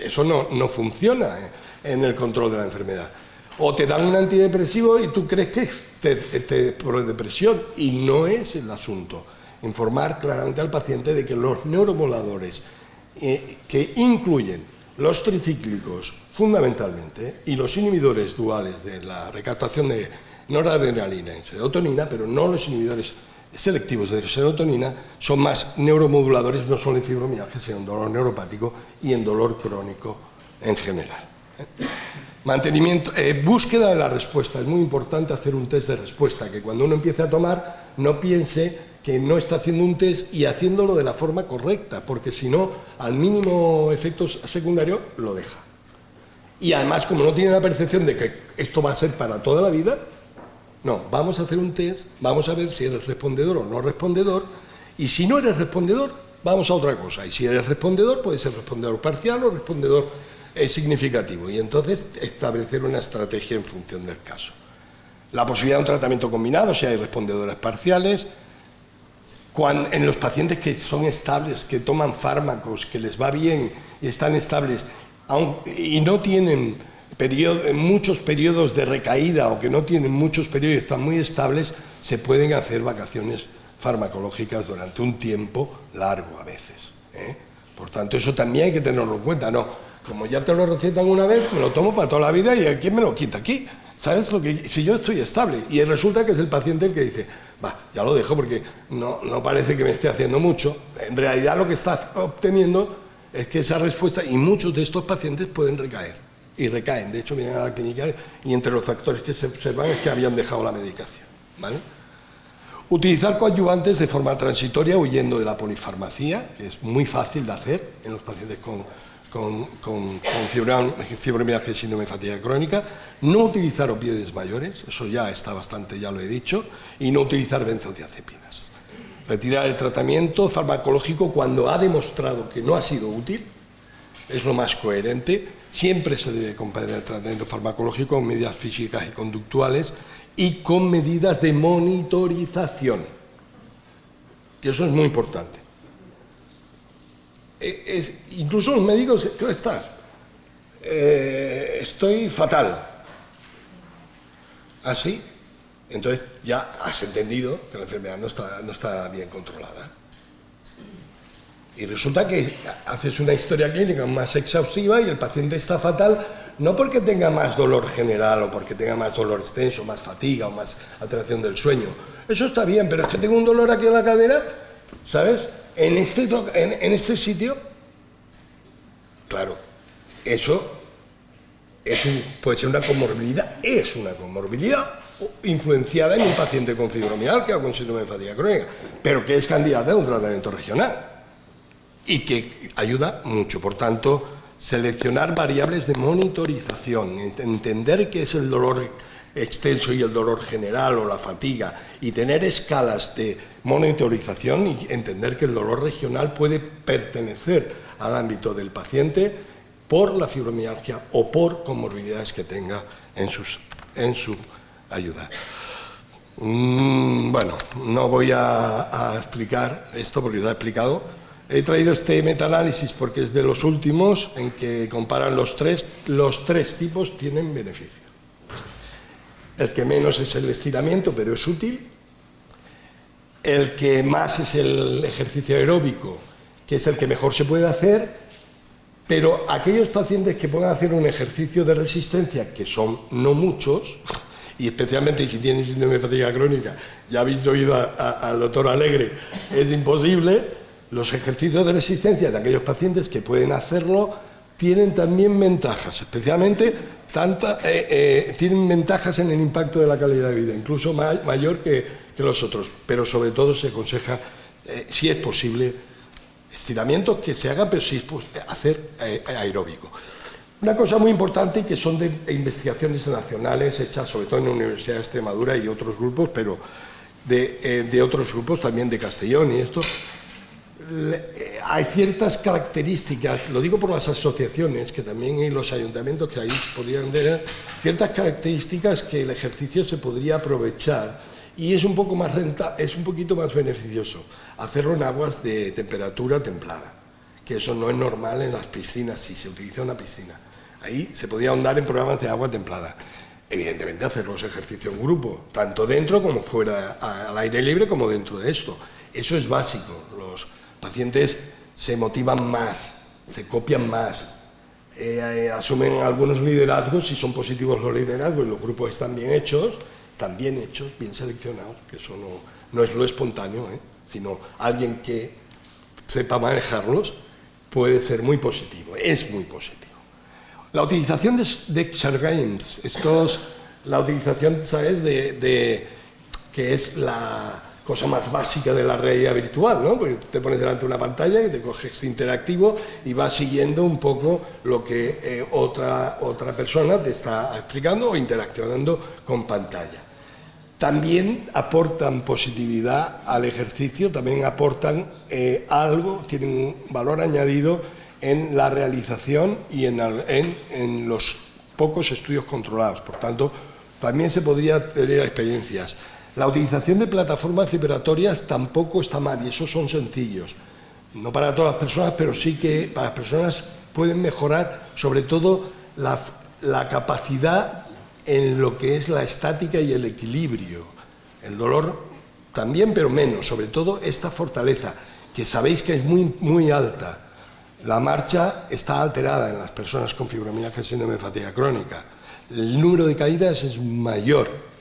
S2: eso no funciona en el control de la enfermedad. O te dan un antidepresivo y tú crees que te por depresión, y no es el asunto. Informar claramente al paciente de que los neuromoduladores, que incluyen los tricíclicos fundamentalmente y los inhibidores duales de la recaptación de noradrenalina y serotonina, pero no los inhibidores selectivos de serotonina, son más neuromoduladores, no solo en fibromialgia, sino en dolor neuropático y en dolor crónico en general. Mantenimiento, búsqueda de la respuesta. Es muy importante hacer un test de respuesta, que cuando uno empiece a tomar no piense que no está haciendo un test y haciéndolo de la forma correcta, porque si no, al mínimo efecto secundario, lo deja. Y además, como no tiene la percepción de que esto va a ser para toda la vida, no, vamos a hacer un test, vamos a ver si eres respondedor o no respondedor, y si no eres respondedor, vamos a otra cosa. Y si eres respondedor, puede ser respondedor parcial o respondedor significativo, y entonces establecer una estrategia en función del caso. La posibilidad de un tratamiento combinado, si hay respondedores parciales, en los pacientes que son estables, que toman fármacos, que les va bien y están estables, y no tienen muchos periodos de recaída, o que no tienen muchos periodos y están muy estables, se pueden hacer vacaciones farmacológicas durante un tiempo largo a veces. Por tanto, eso también hay que tenerlo en cuenta. No, como ya te lo recetan una vez, me lo tomo para toda la vida y ¿a quién me lo quita aquí? ¿Sabes lo que? Si yo estoy estable, y resulta que es el paciente el que dice, ya lo dejo porque no parece que me esté haciendo mucho. En realidad lo que está obteniendo es que esa respuesta, y muchos de estos pacientes pueden recaer, y recaen. De hecho, vienen a la clínica y entre los factores que se observan es que habían dejado la medicación, ¿vale? Utilizar coadyuvantes de forma transitoria, huyendo de la polifarmacia, que es muy fácil de hacer en los pacientes con fibromialgia y síndrome de fatiga crónica. No utilizar opioides mayores, eso ya está bastante, ya lo he dicho, y no utilizar benzodiazepinas. Retirar el tratamiento farmacológico cuando ha demostrado que no ha sido útil, es lo más coherente. Siempre se debe acompañar el tratamiento farmacológico con medidas físicas y conductuales y con medidas de monitorización, que eso es muy importante. Incluso los médicos, ¿qué estás? Estoy fatal. ¿Así? Entonces ya has entendido que la enfermedad no está bien controlada. Y resulta que haces una historia clínica más exhaustiva y el paciente está fatal, no porque tenga más dolor general o porque tenga más dolor extenso, más fatiga o más alteración del sueño. Eso está bien, pero es que tengo un dolor aquí en la cadera, ¿sabes? En este sitio, claro, eso puede ser una comorbilidad, es una comorbilidad influenciada en un paciente con fibromialgia o con síndrome de fatiga crónica, pero que es candidata a un tratamiento regional y que ayuda mucho. Por tanto, seleccionar variables de monitorización, entender qué es el dolor extenso y el dolor general o la fatiga, y tener escalas de monitorización y entender que el dolor regional puede pertenecer al ámbito del paciente por la fibromialgia o por comorbilidades que tenga en su ayuda. Bueno, no voy a explicar esto porque lo he explicado. He traído este metaanálisis porque es de los últimos en que comparan los tres tipos tienen beneficio. El que menos es el estiramiento, pero es útil. El que más es el ejercicio aeróbico, que es el que mejor se puede hacer, pero aquellos pacientes que puedan hacer un ejercicio de resistencia, que son no muchos, y especialmente si tienen síndrome de fatiga crónica, ya habéis oído al doctor Alegre, es imposible. Los ejercicios de resistencia de aquellos pacientes que pueden hacerlo tienen también ventajas, especialmente tienen ventajas en el impacto de la calidad de vida, incluso mayor que los otros, pero sobre todo se aconseja, si es posible, estiramientos que se hagan, pero si es hacer aeróbico. Una cosa muy importante, y que son de investigaciones nacionales hechas sobre todo en la Universidad de Extremadura y otros grupos, pero de otros grupos también de Castellón y esto, hay ciertas características, lo digo por las asociaciones, que también hay los ayuntamientos que ahí podrían tener, ciertas características que el ejercicio se podría aprovechar y es un poco más es un poquito más beneficioso hacerlo en aguas de temperatura templada, que eso no es normal en las piscinas, si se utiliza una piscina. Ahí se podría ahondar en programas de agua templada. Evidentemente hacer los ejercicios en grupo, tanto dentro como fuera, al aire libre como dentro de esto. Eso es básico. Los pacientes se motivan más, se copian más, asumen algunos liderazgos, si son positivos los liderazgos y los grupos están bien hechos, bien seleccionados, que eso no es lo espontáneo, sino alguien que sepa manejarlos puede ser muy positivo, es muy positivo. La utilización de Exergames, la utilización, ¿sabes?, que es la cosa más básica de la realidad virtual, ¿no? Porque te pones delante de una pantalla que te coges interactivo y vas siguiendo un poco lo que otra persona te está explicando o interaccionando con pantalla. También aportan positividad al ejercicio, también aportan algo, tienen un valor añadido en la realización y en los pocos estudios controlados. Por tanto, también se podría tener experiencias. La utilización de plataformas liberatorias tampoco está mal y esos son sencillos. No para todas las personas, pero sí que para las personas pueden mejorar sobre todo la capacidad en lo que es la estática y el equilibrio. El dolor también, pero menos, sobre todo esta fortaleza, que sabéis que es muy, muy alta. La marcha está alterada en las personas con fibromialgia y síndrome de fatiga crónica. El número de caídas es mayor.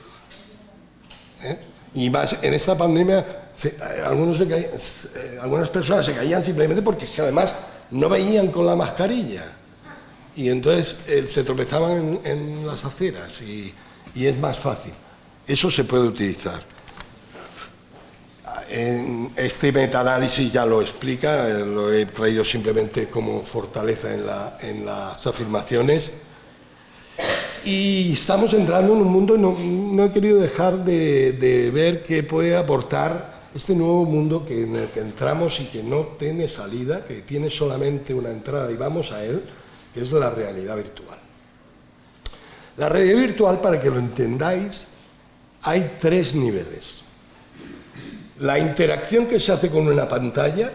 S2: Y más en esta pandemia, algunas personas se caían simplemente porque además no veían con la mascarilla. Y entonces se tropezaban en las aceras y es más fácil. Eso se puede utilizar. Este metaanálisis ya lo explica, lo he traído simplemente como fortaleza en las afirmaciones. Y estamos entrando en un mundo, no he querido dejar de ver qué puede aportar este nuevo mundo en el que entramos y que no tiene salida, que tiene solamente una entrada y vamos a él, que es la realidad virtual. La realidad virtual, para que lo entendáis, hay 3 niveles. La interacción que se hace con una pantalla,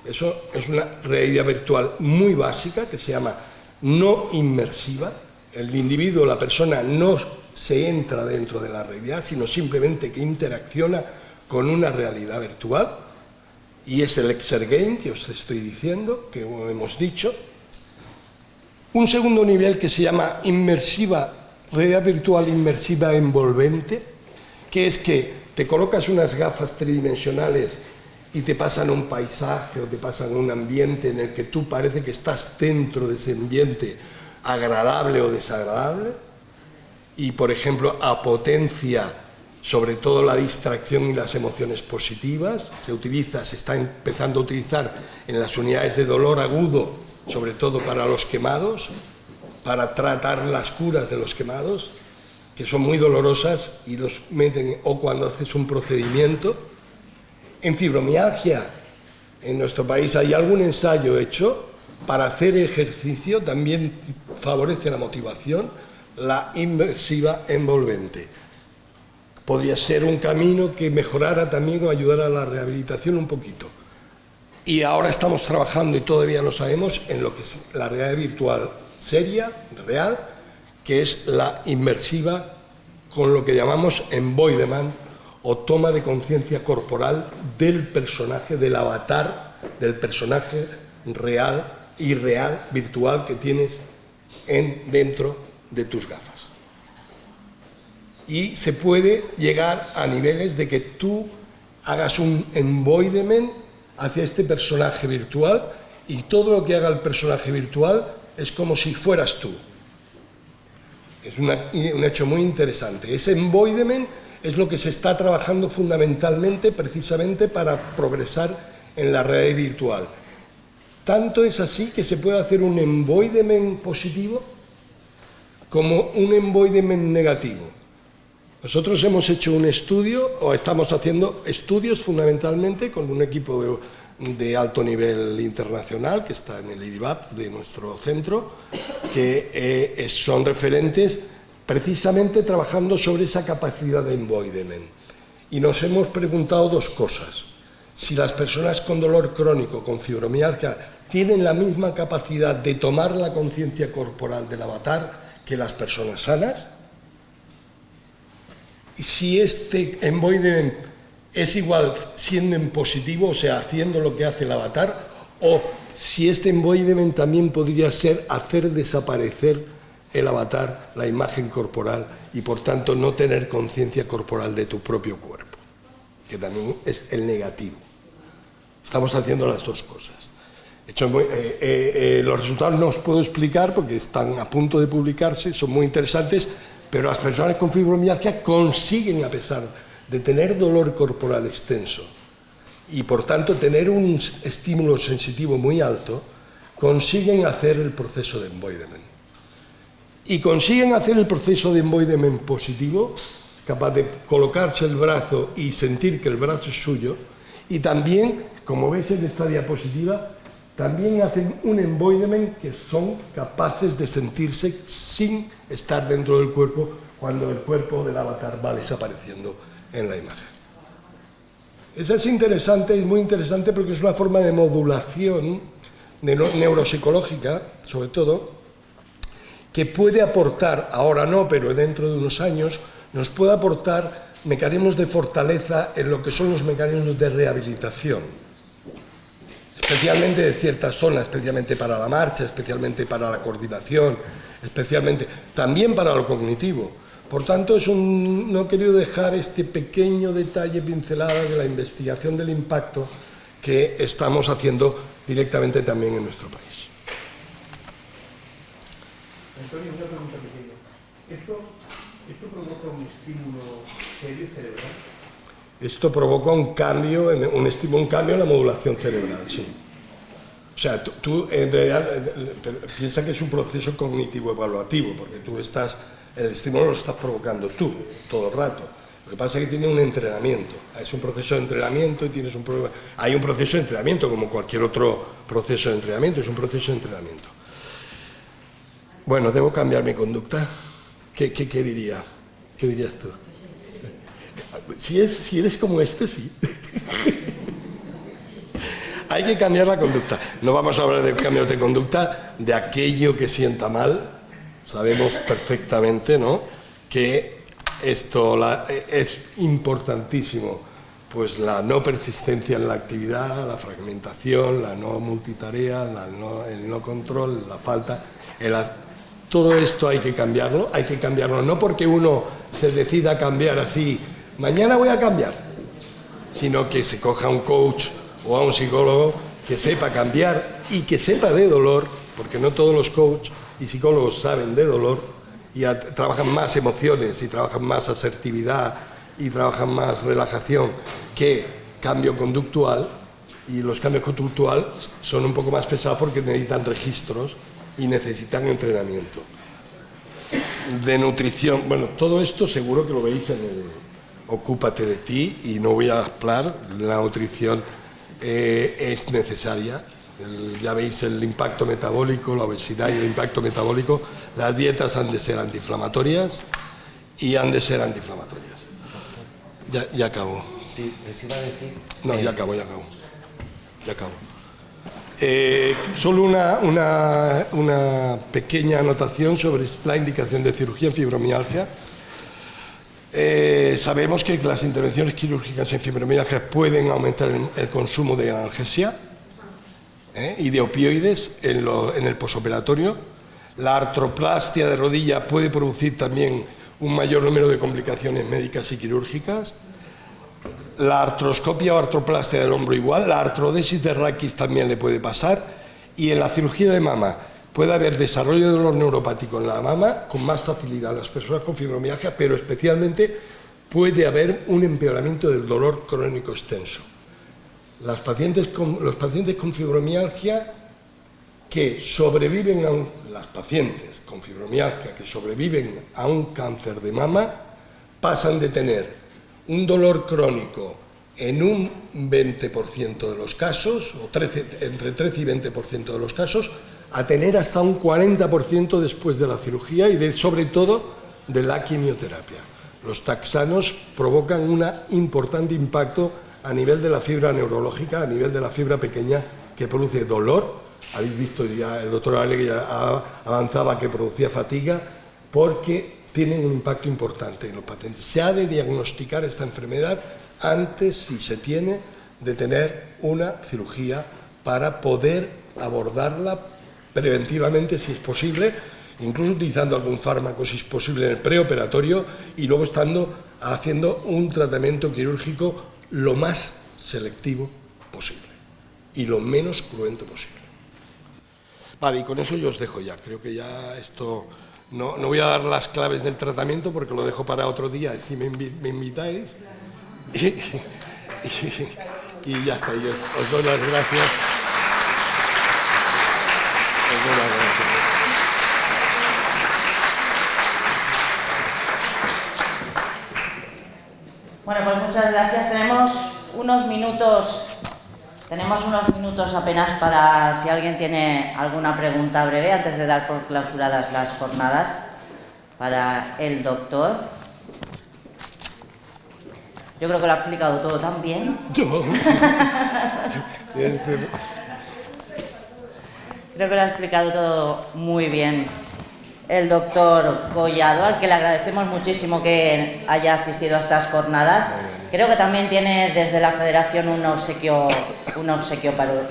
S2: eso es una realidad virtual muy básica, que se llama no inmersiva. El individuo, la persona, no se entra dentro de la realidad, sino simplemente que interacciona con una realidad virtual, y es el Exergame que os estoy diciendo, que hemos dicho. Un segundo nivel que se llama realidad virtual inmersiva envolvente, que es que te colocas unas gafas tridimensionales y te pasan un paisaje o te pasan un ambiente en el que tú parece que estás dentro de ese ambiente, agradable o desagradable, y por ejemplo potencia sobre todo la distracción y las emociones positivas. Se está empezando a utilizar en las unidades de dolor agudo, sobre todo para los quemados, para tratar las curas de los quemados, que son muy dolorosas y los meten, o cuando haces un procedimiento. En fibromialgia, en nuestro país hay algún ensayo hecho para hacer ejercicio, también favorece la motivación, la inmersiva envolvente. Podría ser un camino que mejorara también o ayudara a la rehabilitación un poquito. Y ahora estamos trabajando, y todavía no sabemos, en lo que es la realidad virtual seria, real, que es la inmersiva con lo que llamamos embodiment o toma de conciencia corporal del personaje, del avatar, del personaje real, irreal, virtual que tienes dentro de tus gafas. Y se puede llegar a niveles de que tú hagas un embodiment hacia este personaje virtual y todo lo que haga el personaje virtual es como si fueras tú. Es un hecho muy interesante. Ese embodiment es lo que se está trabajando fundamentalmente, precisamente para progresar en la realidad virtual. Tanto es así que se puede hacer un embodiment positivo como un embodiment negativo. Nosotros hemos hecho un estudio, o estamos haciendo estudios fundamentalmente con un equipo de alto nivel internacional que está en el IDIVAP de nuestro centro, que son referentes precisamente trabajando sobre esa capacidad de embodiment. Y nos hemos preguntado dos cosas: si las personas con dolor crónico, con fibromialgia, tienen la misma capacidad de tomar la conciencia corporal del avatar que las personas sanas, y si este embodiment es igual siendo en positivo, o sea, haciendo lo que hace el avatar, o si este embodiment también podría ser hacer desaparecer el avatar, la imagen corporal, y por tanto no tener conciencia corporal de tu propio cuerpo, que también es el negativo. Estamos haciendo las dos cosas. De hecho, los resultados no os puedo explicar porque están a punto de publicarse, son muy interesantes, pero las personas con fibromialgia consiguen, a pesar de tener dolor corporal extenso y por tanto tener un estímulo sensitivo muy alto, consiguen hacer el proceso de embodiment. Y consiguen hacer el proceso de embodiment positivo, capaz de colocarse el brazo y sentir que el brazo es suyo, y también, como veis en esta diapositiva, también hacen un embodiment que son capaces de sentirse sin estar dentro del cuerpo cuando el cuerpo del avatar va desapareciendo en la imagen. Eso es interesante, es muy interesante porque es una forma de modulación neuropsicológica, sobre todo, que puede aportar, ahora no, pero dentro de unos años, nos puede aportar mecanismos de fortaleza en lo que son los mecanismos de rehabilitación, especialmente de ciertas zonas, especialmente para la marcha, especialmente para la coordinación, especialmente también para lo cognitivo. Por tanto, no he querido dejar este pequeño detalle pincelada de la investigación del impacto que estamos haciendo directamente también en nuestro país.
S4: Antonio, una pregunta pequeña. ¿Esto provoca un estímulo serio cerebral?
S2: Esto provoca un cambio, un cambio en la modulación cerebral, sí. O sea, tú en realidad piensa que es un proceso cognitivo evaluativo, porque el estímulo lo estás provocando tú todo el rato. Lo que pasa es que tiene un entrenamiento, es un proceso de entrenamiento y tienes un problema. Hay un proceso de entrenamiento como cualquier otro proceso de entrenamiento, es un proceso de entrenamiento. Bueno, ¿debo cambiar mi conducta? ¿Qué diría? ¿Qué dirías tú? Si eres como este, sí. Hay que cambiar la conducta. No vamos a hablar de cambios de conducta, de aquello que sienta mal. Sabemos perfectamente, ¿no?, que esto es importantísimo, pues la no persistencia en la actividad, la fragmentación, la no multitarea, el no control, la falta. Todo esto hay que cambiarlo no porque uno se decida a cambiar así, mañana voy a cambiar, sino que se coja a un coach o a un psicólogo que sepa cambiar y que sepa de dolor, porque no todos los coaches y psicólogos saben de dolor y trabajan más emociones y trabajan más asertividad y trabajan más relajación que cambio conductual, y los cambios conductuales son un poco más pesados porque necesitan registros y necesitan entrenamiento. De nutrición, bueno, todo esto seguro que lo veis en el Ocúpate de ti y no voy a hablar, la nutrición es necesaria. Ya veis el impacto metabólico, la obesidad y el impacto metabólico. Las dietas han de ser antiinflamatorias y han de ser antiinflamatorias. Ya acabo.
S3: Sí, les iba a decir...
S2: No, ya acabo. Solo una pequeña anotación sobre la indicación de cirugía en fibromialgia. Sabemos que las intervenciones quirúrgicas en fibromialgia pueden aumentar el consumo de analgesia y de opioides en el posoperatorio. La artroplastia de rodilla puede producir también un mayor número de complicaciones médicas y quirúrgicas. La artroscopia o artroplastia del hombro igual. La artrodesis de raquis también le puede pasar. Y en la cirugía de mama puede haber desarrollo de dolor neuropático en la mama con más facilidad en las personas con fibromialgia, pero especialmente puede haber un empeoramiento del dolor crónico extenso. Los pacientes con fibromialgia que sobreviven las pacientes con fibromialgia que sobreviven a un cáncer de mama pasan de tener un dolor crónico en un 20% de los casos, o entre 13 y 20% de los casos, a tener hasta un 40% después de la cirugía y sobre todo de la quimioterapia. Los taxanos provocan un importante impacto a nivel de la fibra neurológica, a nivel de la fibra pequeña que produce dolor. Habéis visto ya, el doctor Alegre ya avanzaba que producía fatiga, porque tienen un impacto importante en los pacientes. Se ha de diagnosticar esta enfermedad antes, si se tiene, de tener una cirugía para poder abordarla preventivamente, si es posible, incluso utilizando algún fármaco, si es posible, en el preoperatorio, y luego haciendo un tratamiento quirúrgico lo más selectivo posible y lo menos cruento posible. Vale, y con eso yo os dejo ya. Creo que ya esto... No voy a dar las claves del tratamiento porque lo dejo para otro día, si me invitáis. Y ya está, yo os doy las gracias. Os doy las gracias.
S1: Bueno, pues muchas gracias. Tenemos unos minutos apenas para si alguien tiene alguna pregunta breve antes de dar por clausuradas las jornadas para el doctor. Yo creo que lo ha explicado todo tan bien. Creo que lo ha explicado todo muy bien el doctor Collado, al que le agradecemos muchísimo que haya asistido a estas jornadas. Creo que también tiene desde la Federación un obsequio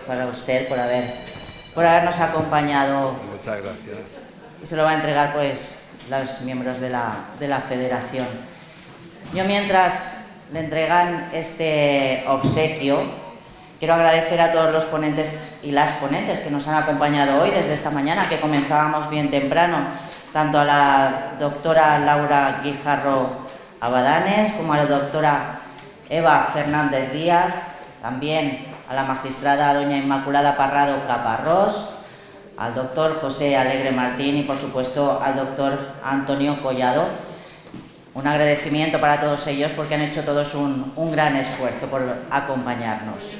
S1: para usted por habernos acompañado.
S2: Muchas gracias.
S1: Y se lo va a entregar pues los miembros de la Federación. Yo, mientras le entregan este obsequio, quiero agradecer a todos los ponentes y las ponentes que nos han acompañado hoy desde esta mañana, que comenzábamos bien temprano, tanto a la doctora Laura Guijarro Abadanes como a la doctora Eva Fernández Díaz, también a la magistrada doña Inmaculada Parrado Caparrós, al doctor José Alegre Martín y, por supuesto, al doctor Antonio Collado. Un agradecimiento para todos ellos porque han hecho todos un gran esfuerzo por acompañarnos.